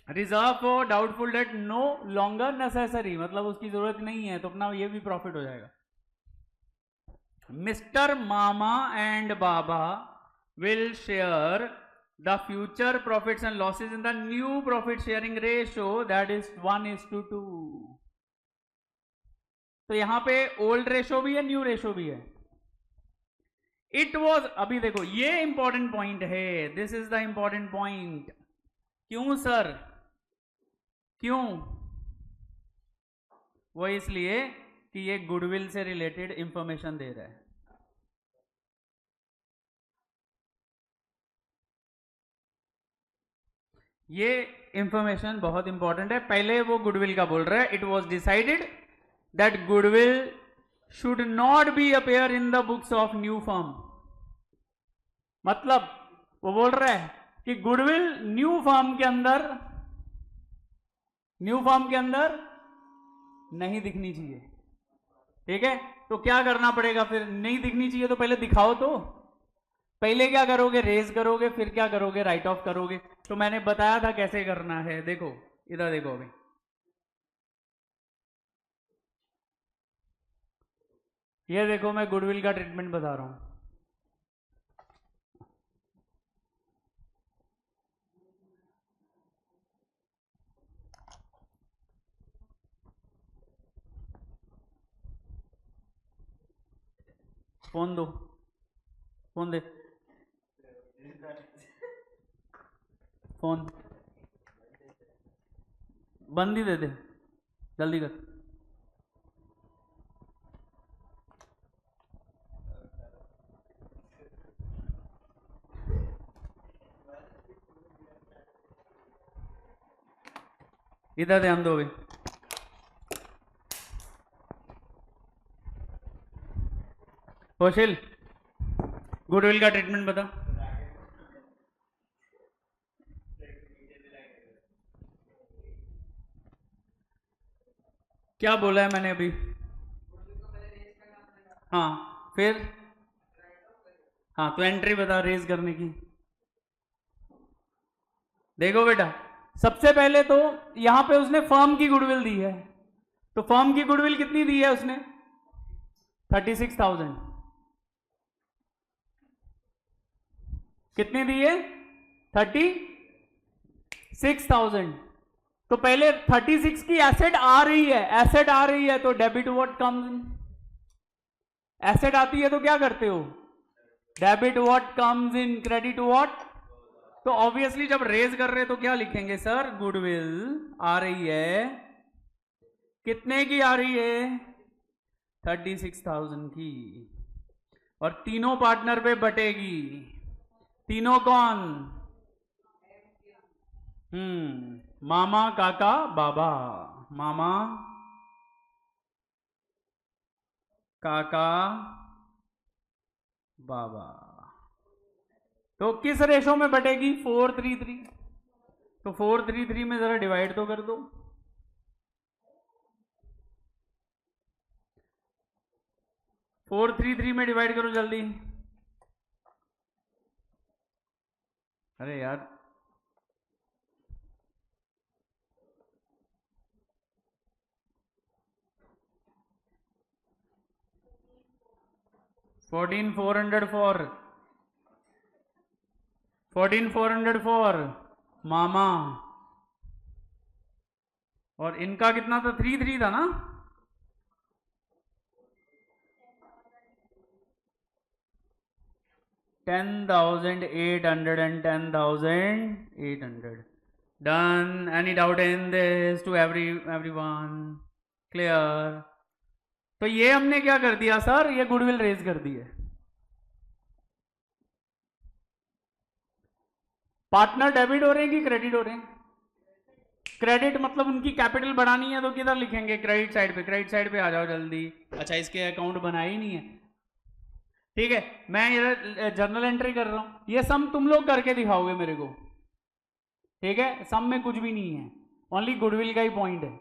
Reserve for doubtful debt no longer necessary, मतलब उसकी जरूरत नहीं है, तो अपना ये भी प्रॉफिट हो जाएगा। Mister mama and Baba will share the future profits and losses in the new profit sharing ratio that is 1:2। तो यहां पे ओल्ड रेशो भी है न्यू रेशो भी है। इट वॉज, अभी देखो ये इंपॉर्टेंट पॉइंट है, this is the important point. क्यों सर, क्यों? वो इसलिए कि ये गुडविल से रिलेटेड इंफॉर्मेशन दे रहा है। ये इंफॉर्मेशन बहुत इंपॉर्टेंट है। पहले वो गुडविल का बोल रहा है, it was decided that goodwill should not be appear in the books of new firm. मतलब वो बोल रहा है कि गुडविल न्यू फर्म के अंदर नहीं दिखनी चाहिए, ठीक है। तो क्या करना पड़ेगा फिर, नहीं दिखनी चाहिए तो पहले दिखाओ। तो पहले क्या करोगे, रेज करोगे, फिर क्या करोगे, राइट ऑफ करोगे। तो मैंने बताया था कैसे करना है, देखो इधर देखो अभी, ये देखो मैं गुडविल का ट्रीटमेंट बता रहा हूं। फोन दो, फोन दे, फोन बंद ही दे दे, जल्दी कर। इधर ध्यान दो अभी। कौशल, गुडविल का ट्रीटमेंट बता। क्या बोला है मैंने अभी? हाँ फिर, हाँ तो एंट्री बता रेज करने की। देखो बेटा, सबसे पहले तो यहां पे उसने फर्म की गुडविल दी है, तो फर्म की गुडविल कितनी दी है उसने? 36,000। कितनी दी है? 36,000। तो पहले 36 की एसेट आ रही है, एसेट आ रही है तो debit what comes in, asset आती है तो क्या करते हो? Debit what comes in, credit what. तो ऑब्वियसली जब रेज कर रहे तो क्या लिखेंगे सर? गुडविल आ रही है, कितने की आ रही है? 36,000 की, और तीनों पार्टनर पे बटेगी। तीनों कौन? मामा, काका, बाबा। मामा, काका, बाबा। तो किस रेशो में बटेगी? 4:3:3। तो 4:3:3 में जरा डिवाइड तो कर दो। 4:3:3 में डिवाइड करो जल्दी। अरे यार, फोर्टीन फोर हंड्रेड फोर मामा, और इनका कितना था? 3:3 था ना? $10,800 and $10,800. Done. Any doubt in this to everyone? Clear? तो ये हमने क्या कर दिया सर? ये गुडविल रेज कर दी है। पार्टनर डेबिट हो रहे हैं कि क्रेडिट हो रहे हैं? क्रेडिट मतलब उनकी कैपिटल बढ़ानी है तो किधर लिखेंगे? क्रेडिट साइड पे। क्रेडिट साइड पे आ जाओ जल्दी। अच्छा, इसके अकाउंट बनाए ही नहीं है, ठीक है। मैं ये जर्नल एंट्री कर रहा हूं, ये सम तुम लोग करके दिखाओगे मेरे को, ठीक है। सम में कुछ भी नहीं है, ओनली गुडविल का ही पॉइंट है।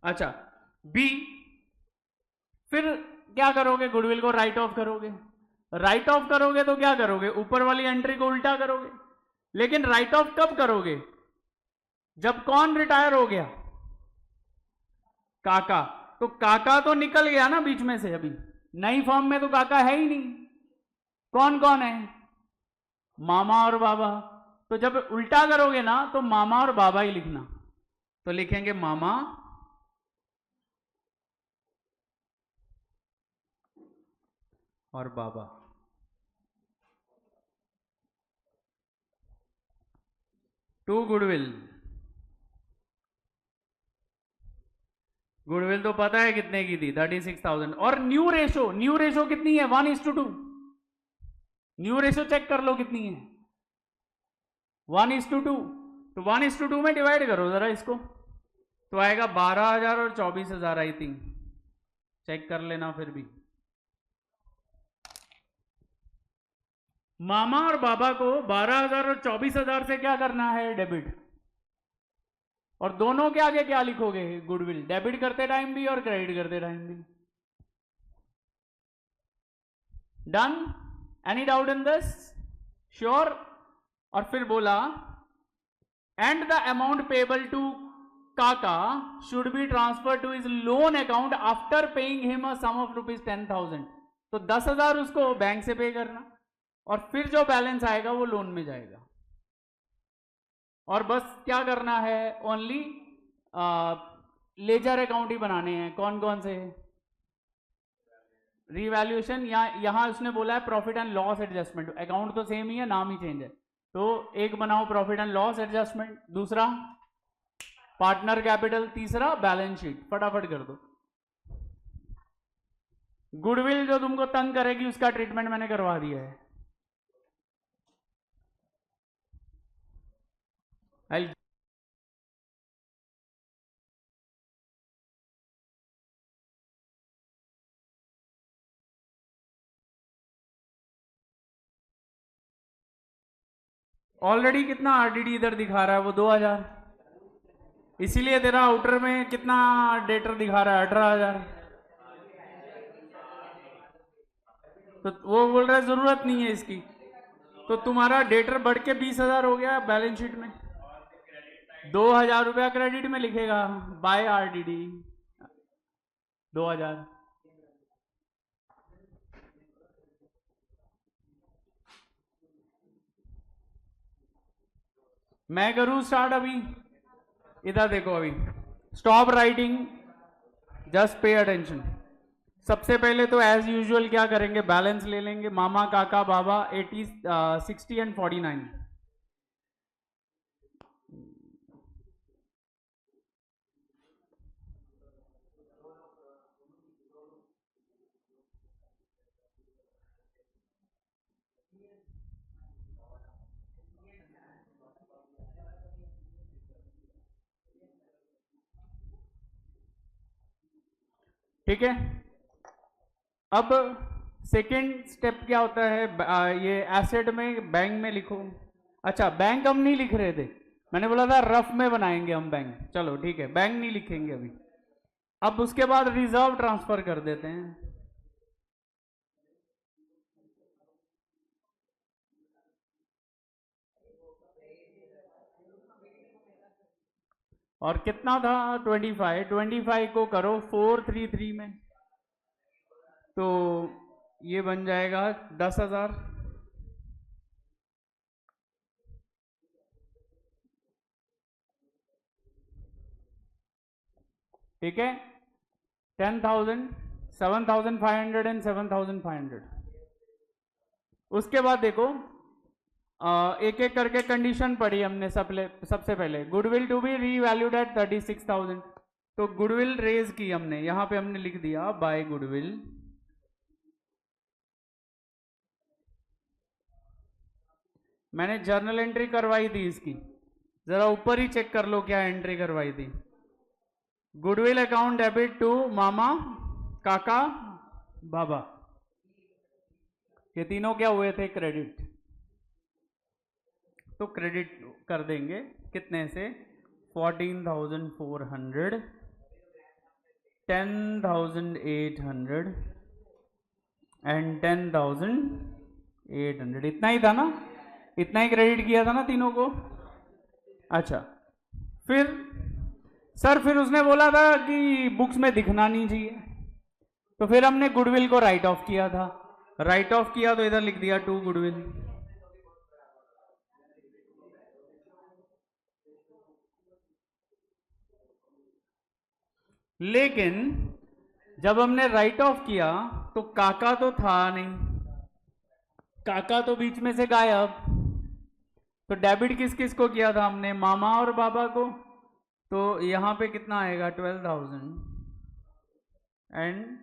अच्छा, बी, फिर क्या करोगे? गुडविल को राइट ऑफ करोगे। राइट ऑफ करोगे तो क्या करोगे? ऊपर वाली एंट्री को उल्टा करोगे। लेकिन राइट ऑफ कब करोगे? जब कौन रिटायर हो गया? काका। तो काका तो निकल गया ना बीच में से, अभी नई फॉर्म में तो काका है ही नहीं। कौन कौन है? मामा और बाबा। तो जब उल्टा करोगे ना तो मामा और बाबा ही लिखना, तो लिखेंगे मामा और बाबा। To goodwill. गुडविल तो पता है कितने की थी? 36,000। और न्यू रेशो कितनी है? 1:2। न्यू रेशो चेक कर लो कितनी है? 1:2। तो 1:2 में डिवाइड करो जरा इसको, तो आएगा 12,000 और 24,000 आई थिंक। चेक कर लेना फिर भी। मामा और बाबा को 12,000 और 24,000 से क्या करना है? डेबिट। और दोनों के आगे क्या लिखोगे? गुडविल। डेबिट करते टाइम भी और क्रेडिट करते टाइम भी। Done? Any doubt in this? Sure? और फिर बोला and the amount payable to Kaka should be transfer to his loan account after paying him a sum of ₹10,000। तो 10,000 उसको बैंक से पे करना और फिर जो बैलेंस आएगा वो लोन में जाएगा। और बस क्या करना है, ओनली लेजर अकाउंट ही बनाने हैं। कौन कौन से? रिवैल्यूएशन, यहां उसने बोला है profit and loss adjustment. Account तो सेम ही है, नाम ही चेंज है। तो एक बनाओ प्रॉफिट एंड लॉस एडजस्टमेंट, दूसरा पार्टनर कैपिटल, तीसरा बैलेंस शीट। फटाफट कर दो। गुडविल जो तुमको तंग करेगी उसका ट्रीटमेंट मैंने करवा दिया है। ऑलरेडी कितना आरडीडी इधर दिखा रहा है, वो 2,000, इसीलिए तेरा आउटर में कितना डेटर दिखा रहा है, 18,000। तो वो बोल रहा है जरूरत नहीं है इसकी, तो तुम्हारा डेटर बढ़ के 20,000 हो गया बैलेंस शीट में। 2,000 रुपया क्रेडिट में लिखेगा बाय आरडीडी 2,000। मैं करूं स्टार्ट अभी? इधर देखो, अभी stop writing, just pay attention. सबसे पहले तो एज यूजुअल क्या करेंगे, बैलेंस ले लेंगे। मामा, काका, बाबा 80, 60 एंड 49। ठीक है, अब सेकेंड स्टेप क्या होता है, ये एसेट में बैंक में लिखो। अच्छा, बैंक हम नहीं लिख रहे थे, मैंने बोला था रफ में बनाएंगे हम बैंक। चलो ठीक है, बैंक नहीं लिखेंगे अभी। अब उसके बाद रिजर्व ट्रांसफर कर देते हैं। और कितना था, 25 को करो 433 में, तो ये बन जाएगा 10,000। ठीक है, 10,000, 7,500 एंड 7,500। उसके बाद देखो, एक एक करके कंडीशन पढ़ी हमने। सबसे पहले goodwill to be revalued at 36,000, तो गुडविल रेज की हमने, यहां पे हमने लिख दिया बाय गुडविल। मैंने जर्नल एंट्री करवाई थी इसकी, जरा ऊपर ही चेक कर लो क्या एंट्री करवाई थी। गुडविल अकाउंट डेबिट टू मामा, काका, बाबा, ये तीनों क्या हुए थे, क्रेडिट। तो क्रेडिट कर देंगे कितने से, 14,400, 10,800 एंड 10,800। इतना ही था ना, इतना ही क्रेडिट किया था ना तीनों को। अच्छा, फिर फिर उसने बोला था कि बुक्स में दिखना नहीं चाहिए, तो फिर हमने गुडविल को राइट ऑफ किया था। राइट ऑफ किया तो इधर लिख दिया टू गुडविल। लेकिन जब हमने राइट ऑफ किया तो काका तो था नहीं, काका तो बीच में से गायब। तो डेबिट किस किस को किया था हमने, मामा और बाबा को। तो यहां पे कितना आएगा, 12,000 एंड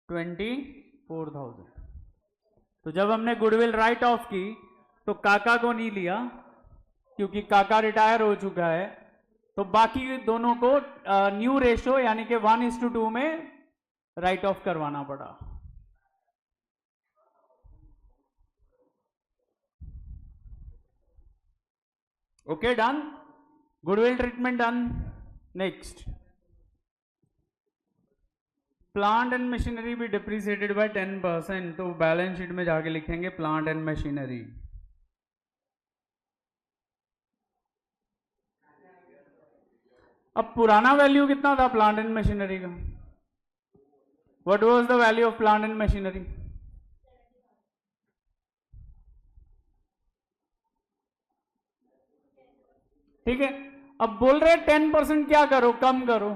24,000। तो जब हमने गुडविल राइट ऑफ की तो काका को नहीं लिया, क्योंकि काका रिटायर हो चुका है। तो बाकी दोनों को न्यू रेशो यानी कि 1:2 में राइट ऑफ करवाना पड़ा। Okay, done, goodwill treatment done. Next, plant and machinery भी डिप्रिसिएटेड बाय 10%। तो बैलेंस शीट में जाके लिखेंगे प्लांट एंड मशीनरी। अब पुराना वैल्यू कितना था प्लांट एंड मशीनरी का? What was the value of plant and machinery? ठीक है, अब बोल रहे 10% क्या करो, कम करो,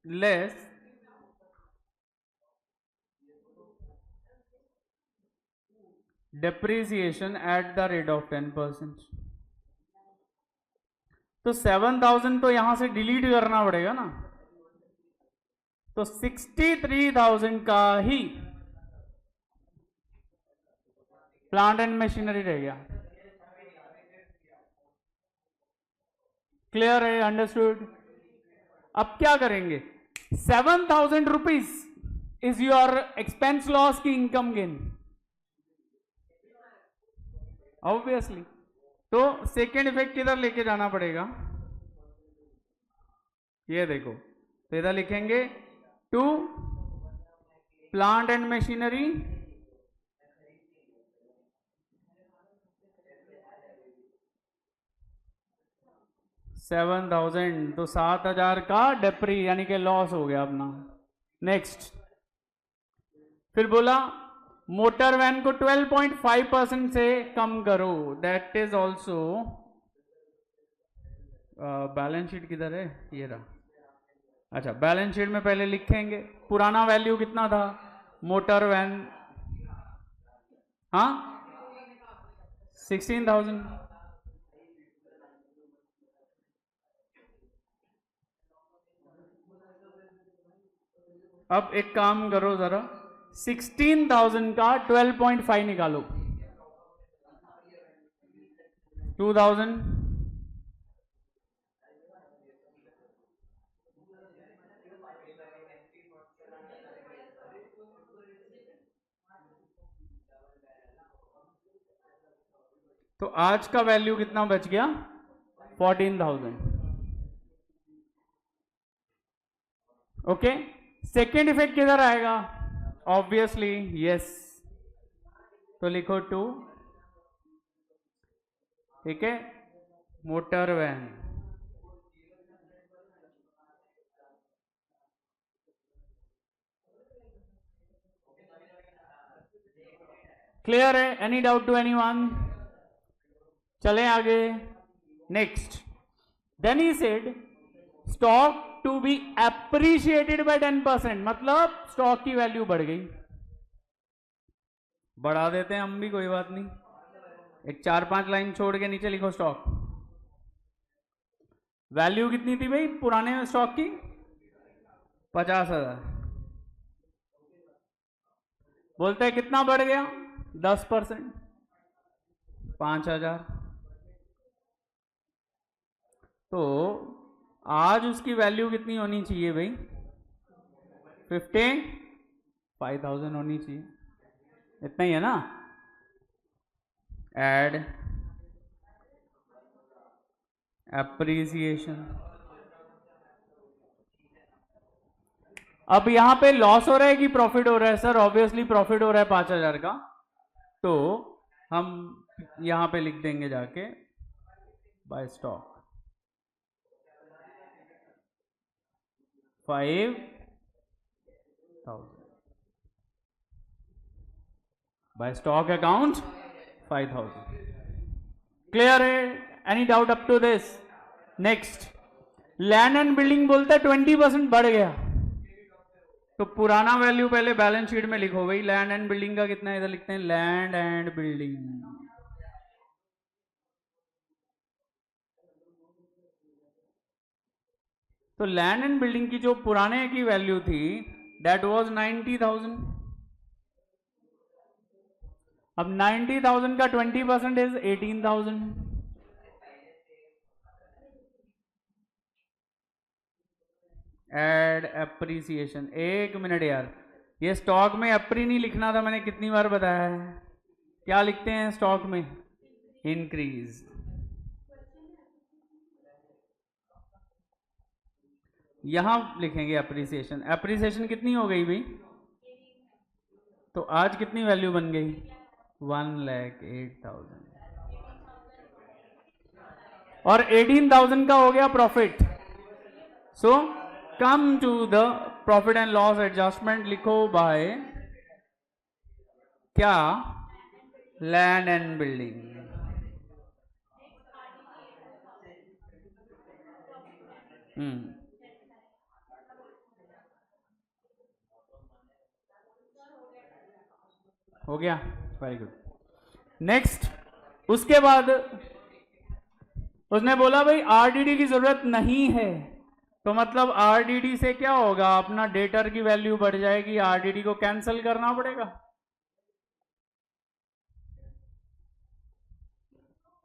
less depreciation at the rate of 10%. तो 7,000 तो यहां से डिलीट करना पड़ेगा ना, तो 63,000 का ही प्लांट एंड मशीनरी रह गया। क्लियर है? अंडरस्टूड? अब क्या करेंगे? 7,000 rupees is your expense loss की इनकम गेन, ऑब्वियसली। तो सेकेंड इफेक्ट किधर लेके जाना पड़ेगा? ये देखो, तो इधर लिखेंगे टू प्लांट एंड मशीनरी $7,000, तो 7,000 का डेप्री यानी कि लॉस हो गया अपना। नेक्स्ट, फिर बोला मोटर वैन को 12.5% से कम करो, that is also, balance sheet किधर है? ये रहा। अच्छा, बैलेंस शीट में पहले लिखेंगे पुराना वैल्यू कितना था मोटर वैन, हाँ 16,000। अब एक काम करो जरा, 16,000 का 12.5 निकालो, 2,000, तो आज का वैल्यू कितना बच गया? 14,000। ओके, सेकेंड इफेक्ट किधर आएगा? ऑब्वियसली यस, तो लिखो 2, ठीक है, मोटर वैन। क्लियर है? Any doubt to anyone? चले आगे। Next, then he said stock to be appreciated by 10%, मतलब स्टॉक की वैल्यू बढ़ गई। बढ़ा देते हैं हम भी, कोई बात नहीं, एक 4-5 लाइन छोड़ के नीचे लिखो स्टॉक। वैल्यू कितनी थी भाई पुराने स्टॉक की? 50,000। बोलते हैं कितना बढ़ गया? 10%, 5,000। तो आज उसकी वैल्यू कितनी होनी चाहिए भाई? 5,000 होनी चाहिए, इतना ही है ना? Add appreciation. अब यहां पे लॉस हो रहा है कि प्रॉफिट हो रहा है? सर ऑब्वियसली प्रॉफिट हो रहा है 5,000 का, तो हम यहां पे लिख देंगे जाके by stock 5,000 by stock account 5,000। Clear है? Any doubt up to this? Next, land and building बोलता है 20% बढ़ गया, तो पुराना वैल्यू पहले बैलेंस शीट में लिखो भाई। लैंड एंड बिल्डिंग का कितना है? इधर लिखते हैं लैंड एंड बिल्डिंग। तो लैंड एंड बिल्डिंग की जो पुराने की वैल्यू थी दैट वाज 90,000। अब 90,000 का 20% इज 18,000। Add appreciation. एक मिनट यार, ये स्टॉक में एप्री नहीं लिखना था, मैंने कितनी बार बताया है? क्या लिखते हैं स्टॉक में? इंक्रीज। यहां लिखेंगे एप्रिसिएशन। एप्रिसिएशन कितनी हो गई भाई? तो आज कितनी वैल्यू बन गई? 1,08,000। और 18,000 का हो गया profit. So come to the profit and loss adjustment, लिखो बाय क्या, लैंड एंड बिल्डिंग। हो गया, वेरी गुड। नेक्स्ट, उसके बाद उसने बोला भाई आरडीडी की जरूरत नहीं है, तो मतलब आरडीडी से क्या होगा, अपना डेटर की वैल्यू बढ़ जाएगी, आरडीडी को कैंसिल करना पड़ेगा।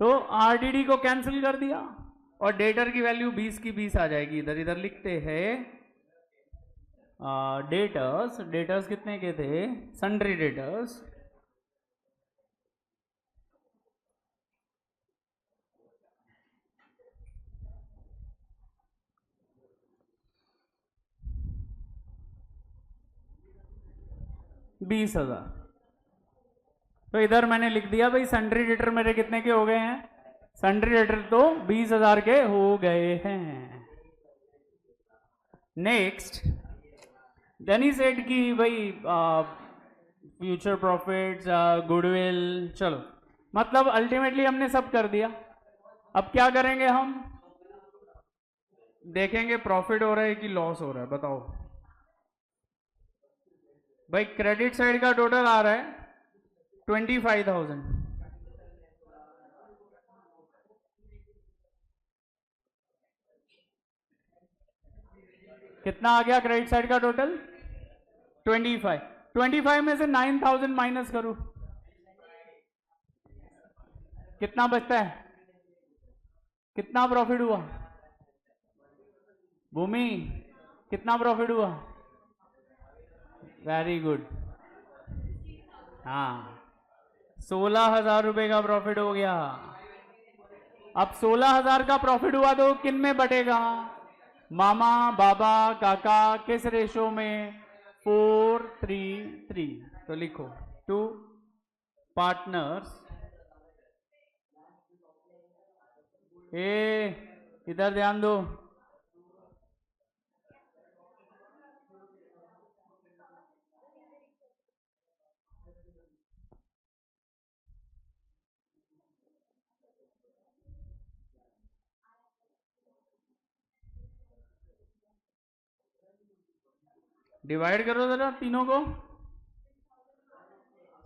तो आरडीडी को कैंसिल कर दिया और डेटर की वैल्यू 20 की 20 आ जाएगी। इधर इधर लिखते हैं डेटर्स, डेटर्स कितने के थे, सन्ड्री डेटर्स, $20,000। तो इधर मैंने लिख दिया भाई सन्ड्री डेटर मेरे कितने के हो गए हैं, सन्ड्री डेटर तो 20,000 के हो गए हैं। नेक्स्ट, देन ही सेड कि भाई फ्यूचर प्रॉफिट्स, गुडविल, चलो मतलब अल्टीमेटली हमने सब कर दिया। अब क्या करेंगे, हम देखेंगे प्रॉफिट हो रहा है कि लॉस हो रहा है, बताओ भाई। क्रेडिट साइड का टोटल आ रहा है 25,000, कितना आ गया क्रेडिट साइड का टोटल 25। 25 में से 9,000 माइनस करो, कितना बचता है, कितना प्रॉफिट हुआ भूमि, कितना प्रॉफिट हुआ, वेरी गुड, हाँ 16,000 रुपए का प्रॉफिट हो गया। अब 16,000 का प्रॉफिट हुआ तो किन में बटेगा, मामा, बाबा, काका, किस रेशो में, 4:3:3। तो लिखो 2 पार्टनर्स, इधर ध्यान दो, डिवाइड करो जरा तीनों को,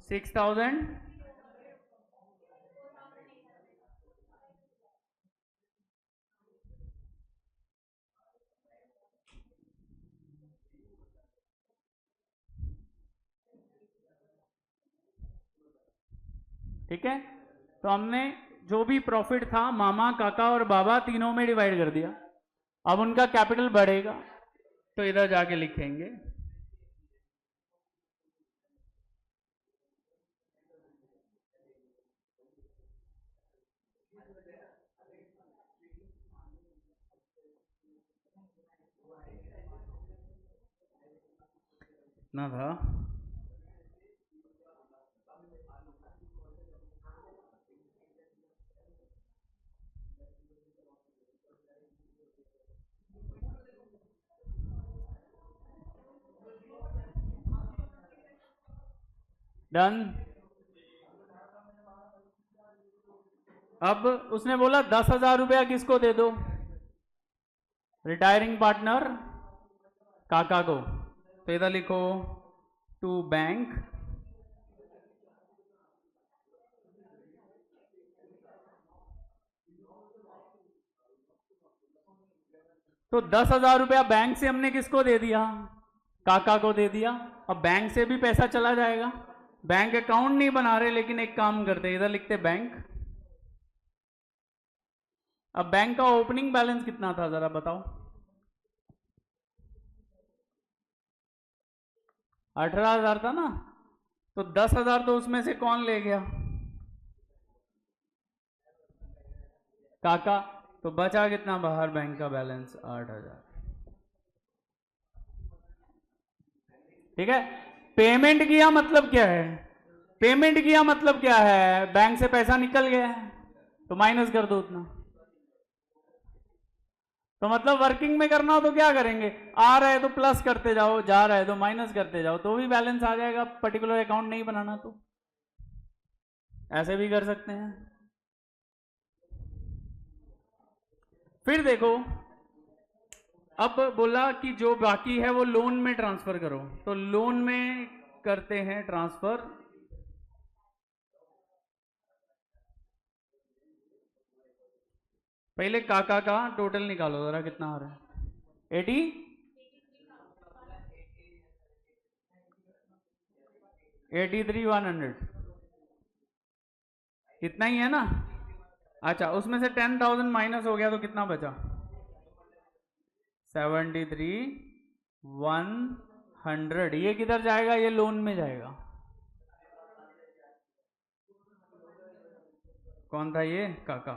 6,000 ठीक है। तो हमने जो भी प्रॉफिट था मामा, काका और बाबा तीनों में डिवाइड कर दिया। अब उनका कैपिटल बढ़ेगा तो इधर जाके लिखेंगे ना था, डन। अब उसने बोला 10,000 रुपया किसको दे दो, रिटायरिंग पार्टनर काका को, तो इधर लिखो टू बैंक, तो 10,000 रुपया बैंक से हमने किसको दे दिया, काका को दे दिया। अब बैंक से भी पैसा चला जाएगा, बैंक अकाउंट नहीं बना रहे, लेकिन एक काम करते इधर लिखते बैंक। अब बैंक का ओपनिंग बैलेंस कितना था जरा बताओ, 18,000 था ना, तो 10,000 तो उसमें से कौन ले गया, काका, तो बचा कितना बाहर बैंक का बैलेंस 8,000, ठीक है। पेमेंट किया मतलब क्या है, पेमेंट किया मतलब क्या है, बैंक से पैसा निकल गया है तो माइनस कर दो उतना, तो मतलब वर्किंग में करना हो तो क्या करेंगे, आ रहा है तो प्लस करते जाओ, जा रहा है तो माइनस करते जाओ, तो भी बैलेंस आ जाएगा। पर्टिकुलर अकाउंट नहीं बनाना तो ऐसे भी कर सकते हैं। फिर देखो, अब बोला कि जो बाकी है वो लोन में ट्रांसफर करो, तो लोन में करते हैं ट्रांसफर। पहले काका का टोटल निकालो जरा, कितना आ रहा है, 80, 83,100, इतना ही है ना। अच्छा, उसमें से 10,000 माइनस हो गया तो कितना बचा, 73,100। ये किधर जाएगा, ये लोन में जाएगा। कौन था ये, काका।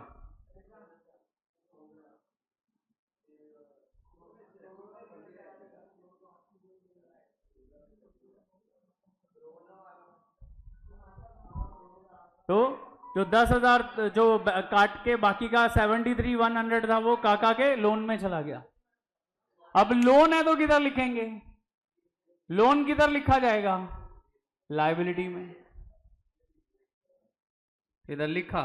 तो जो 10,000 जो काट के बाकी का 73,100 था वो काका के लोन में चला गया। अब लोन है तो किधर लिखेंगे, लोन किधर लिखा जाएगा, लायबिलिटी में, इधर लिखा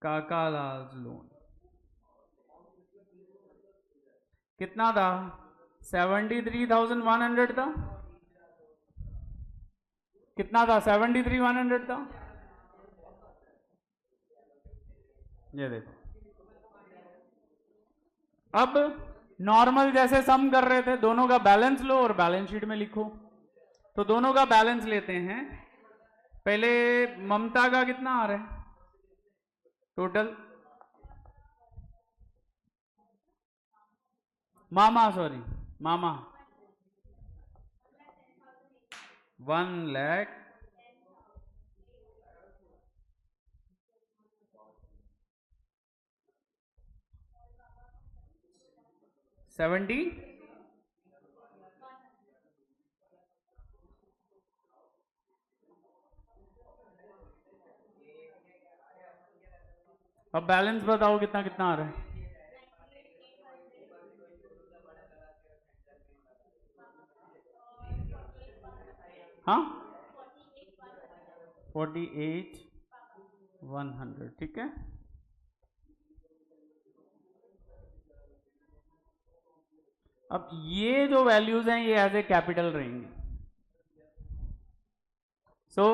काका लाल लोन। कितना था, 73,100 था। कितना था, 73,100 था। ये देखो, अब नॉर्मल जैसे सम कर रहे थे, दोनों का बैलेंस लो और बैलेंस शीट में लिखो। तो दोनों का बैलेंस लेते हैं। पहले ममता का कितना आ रहा है टोटल, मामा, सॉरी मामा, 1,00,000, 70, अब बैलेंस बताओ कितना कितना आ रहा है। हाँ, 48,100, ठीक है। अब ये जो वैल्यूज हैं ये एज ए कैपिटल रहेंगे। सो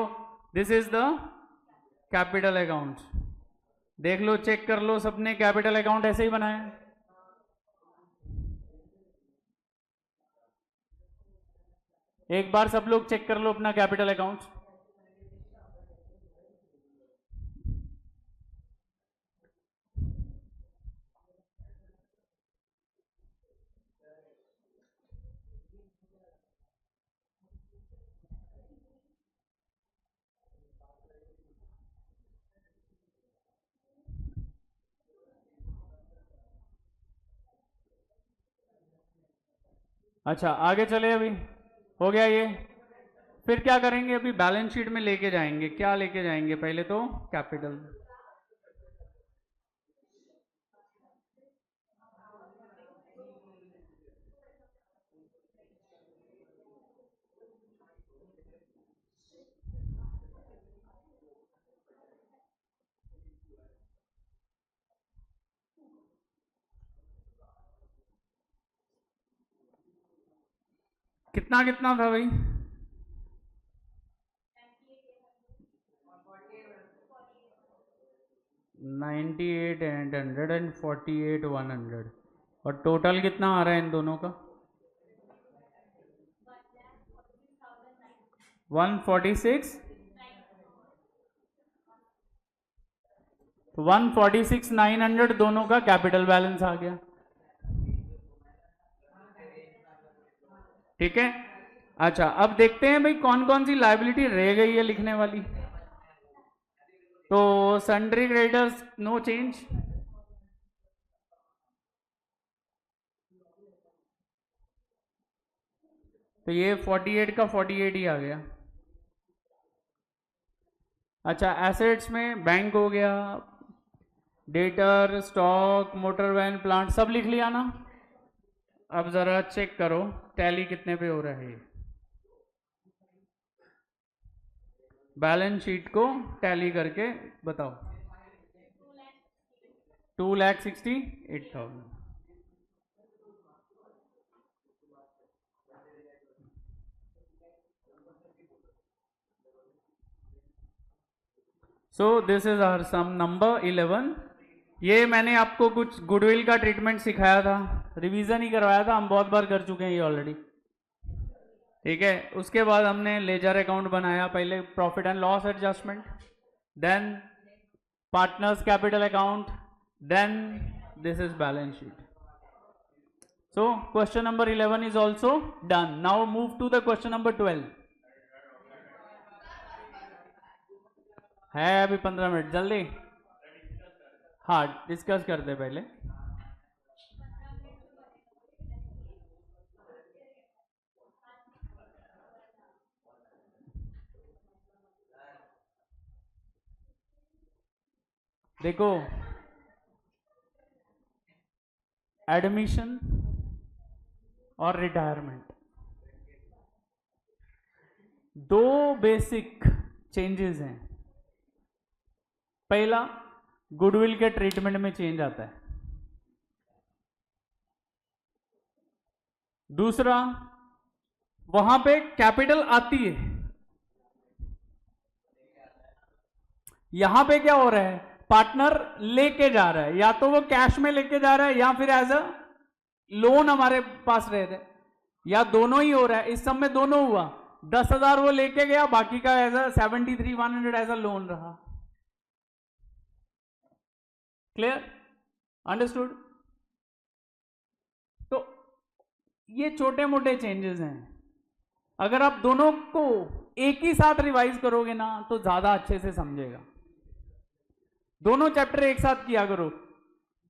this is the capital account. देख लो, चेक कर लो, सबने कैपिटल अकाउंट ऐसे ही बनाया। एक बार सब लोग चेक कर लो अपना कैपिटल अकाउंट। अच्छा, आगे चले, अभी हो गया ये। फिर क्या करेंगे, अभी बैलेंस शीट में लेके जाएंगे। क्या लेके जाएंगे, पहले तो कैपिटल। कितना कितना था भाई, 98,800 एंड 48,100। और टोटल कितना आ रहा है इन दोनों का, 146। तो 146,900 दोनों का कैपिटल बैलेंस आ गया, ठीक है। अच्छा, अब देखते हैं भाई कौन कौन सी लाइबिलिटी रह गई है लिखने वाली। तो सन्ड्री क्रेडिटर्स नो चेंज, तो ये 48 का 48 ही आ गया। अच्छा, एसेट्स में बैंक हो गया, debtor, stock, motor van, plant सब लिख लिया ना। अब जरा चेक करो टैली कितने पे हो रहा है। बैलेंस शीट को टैली करके बताओ। 2,68,000। So this is our sum number 11। ये मैंने आपको कुछ गुडविल का ट्रीटमेंट सिखाया था, रिवीजन ही करवाया था, हम बहुत बार कर चुके हैं ये ऑलरेडी। ठीक है, उसके बाद हमने लेजर अकाउंट बनाया, पहले profit and loss adjustment, then partners capital account, then this is balance sheet. So question number 11 is also done. Now move to the question number 12। है अभी 15 मिनट, जल्दी। हाँ, डिस्कस करते पहले। देखो, एडमिशन और रिटायरमेंट दो बेसिक चेंजेस हैं। पहला, गुडविल के ट्रीटमेंट में चेंज आता है। दूसरा, वहां पे कैपिटल आती है। यहां पे क्या हो रहा है, पार्टनर लेके जा रहा है, या तो वो कैश में लेके जा रहा है या फिर एज अ लोन हमारे पास रह रहे, या दोनों ही हो रहा है। इस सब में दोनों हुआ। 10,000 वो लेके गया, बाकी का as a 73,100 as a loan रहा। Clear, understood? तो ये छोटे मोटे चेंजेस हैं। अगर आप दोनों को एक ही साथ रिवाइज करोगे ना तो ज्यादा अच्छे से समझेगा। दोनों चैप्टर एक साथ किया करो।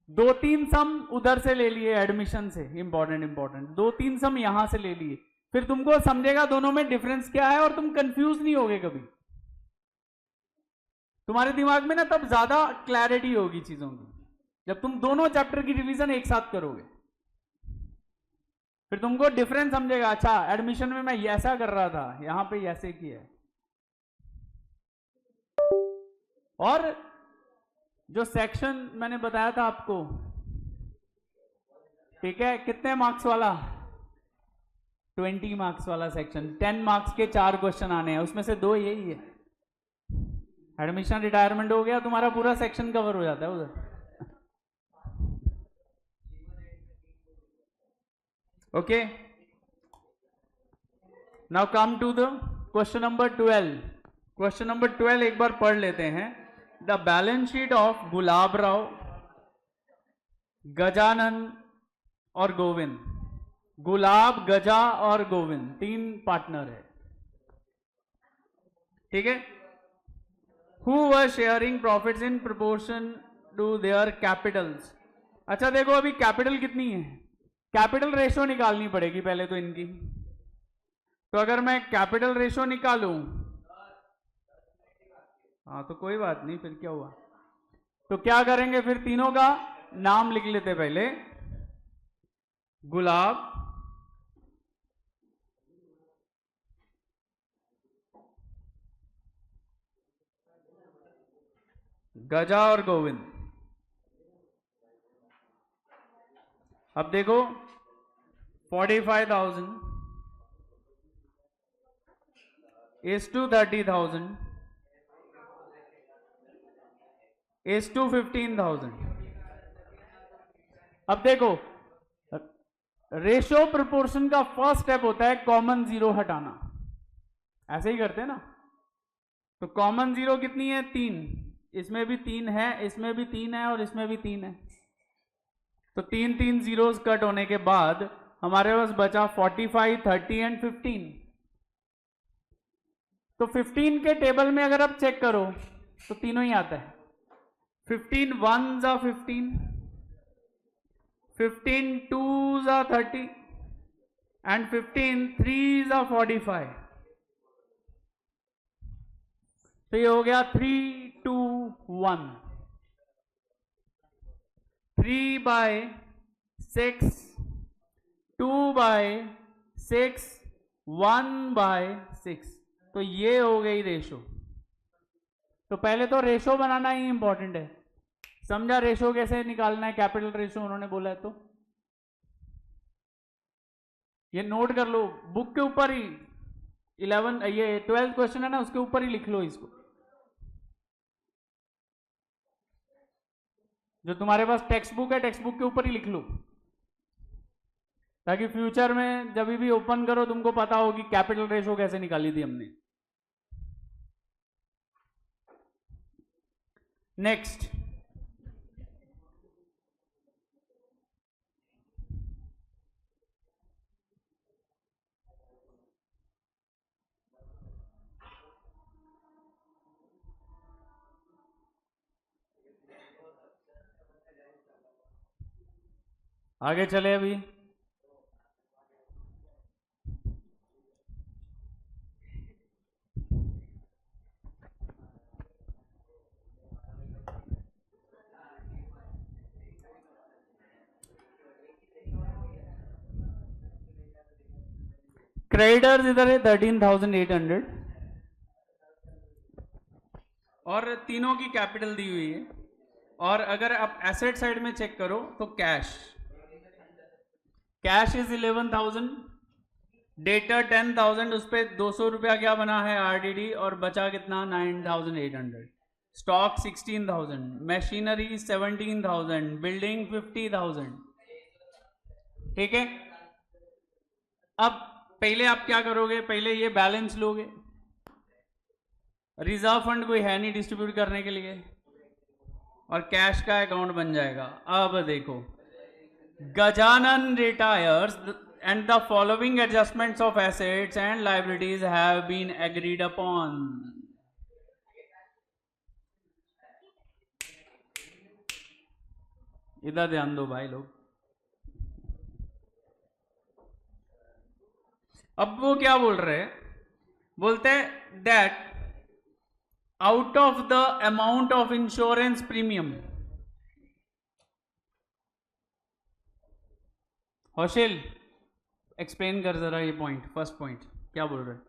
2-3 सम उधर से ले लिए एडमिशन से, इंपॉर्टेंट 2-3 सम यहां से ले लिए, फिर तुमको समझेगा दोनों में डिफरेंस क्या है और तुम कंफ्यूज नहीं होगे कभी। तुम्हारे दिमाग में ना तब ज्यादा क्लैरिटी होगी चीजों की, जब तुम दोनों चैप्टर की रिवीजन एक साथ करोगे। फिर तुमको डिफरेंस समझेगा, अच्छा एडमिशन में मैं ऐसा कर रहा था, यहां पे ऐसे किया है। और जो सेक्शन मैंने बताया था आपको, ठीक है, कितने मार्क्स वाला? 20 मार्क्स वाला सेक्शन। 10 मार्क्स के 4 क्वेश्चन आने हैं, उसमें से 2 यही है। एडमिशन रिटायरमेंट हो गया, तुम्हारा पूरा सेक्शन कवर हो जाता है उधर। Okay, now come to the question number 12। Question number 12 एक बार पढ़ लेते हैं। The balance sheet of Gulab Rao, Gajanan और गोविंद। गुलाब, गजा और गोविंद 3 पार्टनर है, ठीक है। Who were sharing profits in proportion to their capitals. अच्छा देखो, अभी कैपिटल कितनी है, कैपिटल रेशो निकालनी पड़ेगी पहले तो इनकी। तो अगर मैं कैपिटल रेशो निकालूं, हाँ तो कोई बात नहीं, फिर क्या हुआ। तो क्या करेंगे, फिर तीनों का नाम लिख लेते पहले। गुलाब, गजा और गोविंद। अब देखो 45,000 is to 30,000 is to 15,000। अब देखो, रेशो प्रोपोर्शन का फर्स्ट स्टेप होता है कॉमन जीरो हटाना। ऐसे ही करते हैं ना। तो कॉमन जीरो कितनी है, 3। इसमें भी 3 है, इसमें भी 3 है और इसमें भी 3 है। तो 3 जीरोस कट होने के बाद हमारे पास बचा 45, 30 एंड 15। तो 15 के टेबल में अगर आप चेक करो तो तीनों ही आता है। 15 1s are 15, 15 2s are 30 and 15 3s are 45। तो ये हो गया 3, 2, 1। 3/6, 2/6, 1/6। तो ये हो गई रेशो। तो पहले तो रेशो बनाना ही इंपॉर्टेंट है। समझा रेशो कैसे निकालना है? कैपिटल रेशो उन्होंने बोला है तो ये नोट कर लो बुक के ऊपर ही। 12th क्वेश्चन है ना, उसके ऊपर ही लिख लो इसको। जो तुम्हारे पास टेक्स्ट बुक है, टेक्स्ट बुक के ऊपर ही लिख लो, ताकि फ्यूचर में जब भी ओपन करो तुमको पता हो कि कैपिटल रेशो कैसे निकाली थी हमने। नेक्स्ट, आगे चले अभी। क्रेडिटर्स इधर है 13,800 और तीनों की कैपिटल दी हुई है। और अगर आप एसेट साइड में चेक करो तो कैश इज 11,000, डेटर 10,000, उस पर 200 रुपया क्या बना है आरडीडी, और बचा कितना 9,800। Stock 16,000, machinery 17,000, building 50,000। ठीक है, अब पहले आप क्या करोगे? पहले ये बैलेंस लोगे, रिजर्व फंड कोई है नहीं डिस्ट्रीब्यूट करने के लिए, और कैश का अकाउंट बन जाएगा। अब देखो, Gajanan retires and the following adjustments of assets and liabilities have been agreed upon. इधर ध्यान दो भाई लोग। अब वो क्या बोल रहे हैं? बोलते हैं that out of the amount of insurance premium, Kaushal explain कर जरा ये पॉइंट, फर्स्ट पॉइंट क्या बोल रहे हैं?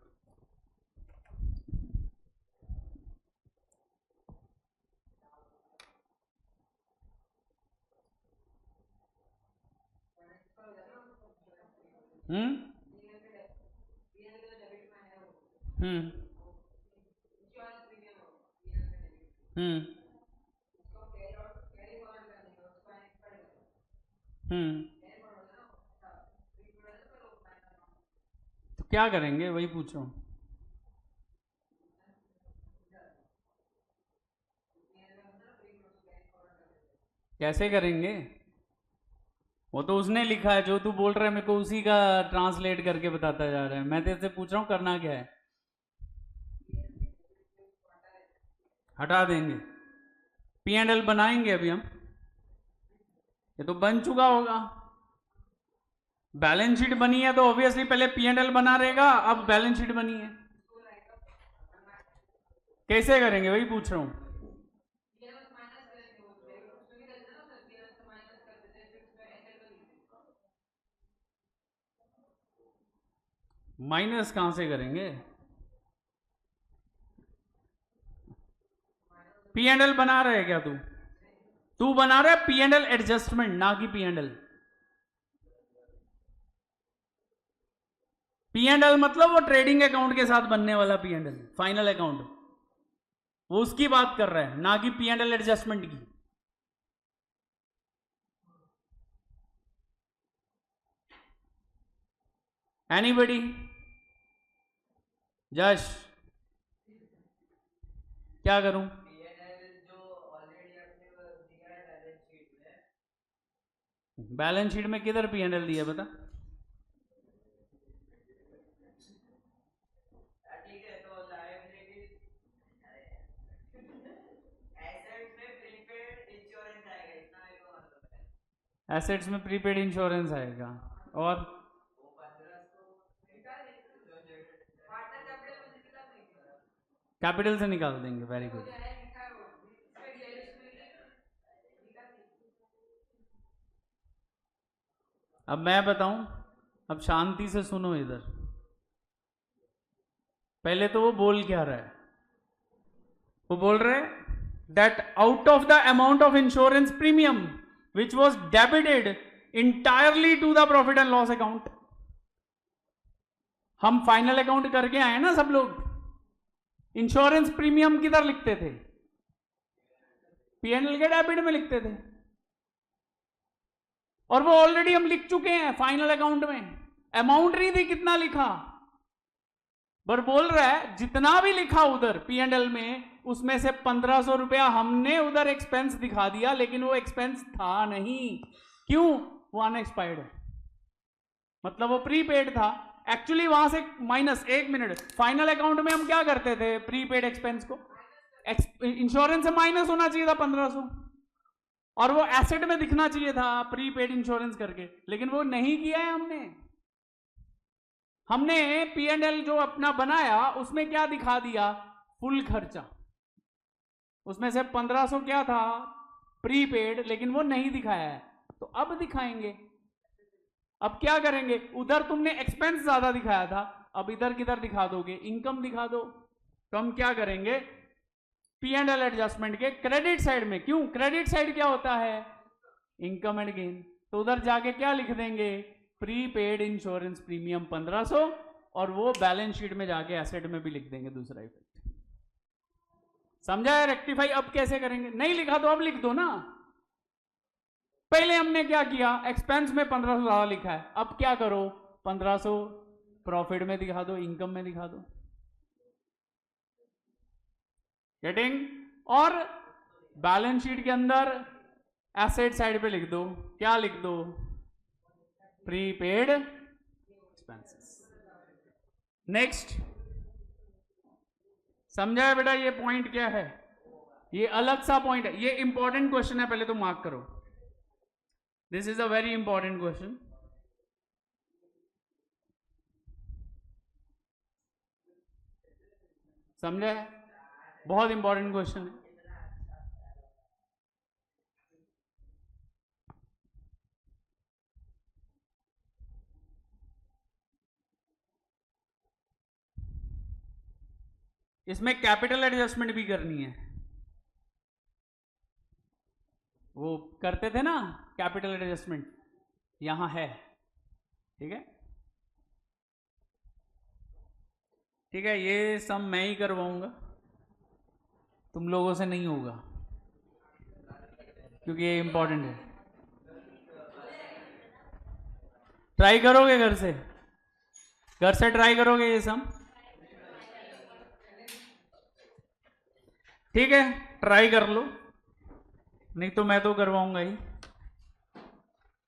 हम्म हम्म हम्म हम्म तो क्या करेंगे वही पूछ रहा हूँ। कैसे करेंगे? वो तो उसने लिखा है, जो तू बोल रहा है मेरे को उसी का ट्रांसलेट करके बताता जा रहा है। मैं तेरे से पूछ रहा हूँ करना क्या है। हटा देंगे, पी एंड एल बनाएंगे अभी हम। ये तो बन चुका होगा, बैलेंस शीट बनी है तो ऑब्वियसली पहले पी एंड एल बना रहेगा, अब बैलेंस शीट बनी है। कैसे करेंगे वही पूछ रहा हूँ। माइनस कहां से करेंगे? पी एंड एल बना रहे क्या तू बना रहा है पी एंड एल एडजस्टमेंट, ना कि P and L. P and L मतलब वो ट्रेडिंग अकाउंट के साथ बनने वाला P and L, final account, वो उसकी बात कर रहा है, ना कि पी एंड एल एडजस्टमेंट की। एनीबडी? जश क्या करूं? बैलेंस शीट में किधर पी एंड एल दिया बता? एसेट्स में प्रीपेड इंश्योरेंस आएगा, और कैपिटल से निकाल देंगे। Very good. अब मैं बताऊं, अब शांति से सुनो इधर। पहले तो वो बोल क्या रहा है, वो बोल रहे that out of the amount of insurance premium which was debited entirely to the profit and loss account. हम फाइनल अकाउंट करके आए ना सब लोग, इंश्योरेंस प्रीमियम किधर लिखते थे? पीएनएल के डेबिट में लिखते थे, और वो ऑलरेडी हम लिख चुके हैं फाइनल अकाउंट में। अमाउंट नहीं थी कितना लिखा, पर बोल रहा है जितना भी लिखा उधर पीएनएल में, उसमें से 1500 रुपया हमने उधर एक्सपेंस दिखा दिया, लेकिन वो एक्सपेंस था नहीं। क्यों? वो अनएक्सपायर्ड है, मतलब वो प्रीपेड था। एक्चुअली वहां से माइनस, 1 मिनट, फाइनल अकाउंट में हम क्या करते थे? प्रीपेड एक्सपेंस को इंश्योरेंस से माइनस होना चाहिए था 1500, और वो एसेट में दिखना चाहिए था प्रीपेड इंश्योरेंस करके, लेकिन वो नहीं किया है हमने पीएनएल जो अपना बनाया उसमें क्या दिखा दिया? फुल खर्चा। उसमें से 1500 क्या था? प्रीपेड, लेकिन वो नहीं दिखाया है, तो अब दिखाएंगे। अब क्या करेंगे? उधर तुमने एक्सपेंस ज्यादा दिखाया था, अब इधर किधर दिखा दोगे? इनकम दिखा दो। तो हम क्या करेंगे? पीएनएल एडजस्टमेंट के क्रेडिट साइड में, क्यों? क्रेडिट साइड क्या होता है? Income and gain. तो उधर जाके क्या लिख देंगे? प्रीपेड इंश्योरेंस प्रीमियम 1500, और वो बैलेंस शीट में जाके एसेट में भी लिख देंगे दूसरा इफेक्ट। समझा है? रेक्टिफाई अब कैसे करेंगे? नहीं लिखा तो अब लिख दो ना। पहले हमने क्या किया? एक्सपेंस में 1500 ज्यादा लिखा है, अब क्या करो? 1500 प्रॉफिट में दिखा दो, इनकम में दिखा दो। गेटिंग? और बैलेंस शीट के अंदर एसेट साइड पे लिख दो, क्या लिख दो? Prepaid expenses. नेक्स्ट, समझा है बेटा ये पॉइंट क्या है? ये अलग सा पॉइंट है, ये इंपॉर्टेंट क्वेश्चन है, पहले तो मार्क करो। This is a very important question. समझा है? बहुत इंपॉर्टेंट क्वेश्चन है। इसमें कैपिटल एडजस्टमेंट भी करनी है। वो करते थे ना कैपिटल एडजस्टमेंट, यहां है। ठीक है, ठीक है, ये सब मैं ही करवाऊंगा, तुम लोगों से नहीं होगा, क्योंकि ये इंपॉर्टेंट है। ट्राई करोगे घर से? घर से ट्राई करोगे ये सब? ठीक है, ट्राई कर लो, नहीं तो मैं तो करवाऊंगा ही।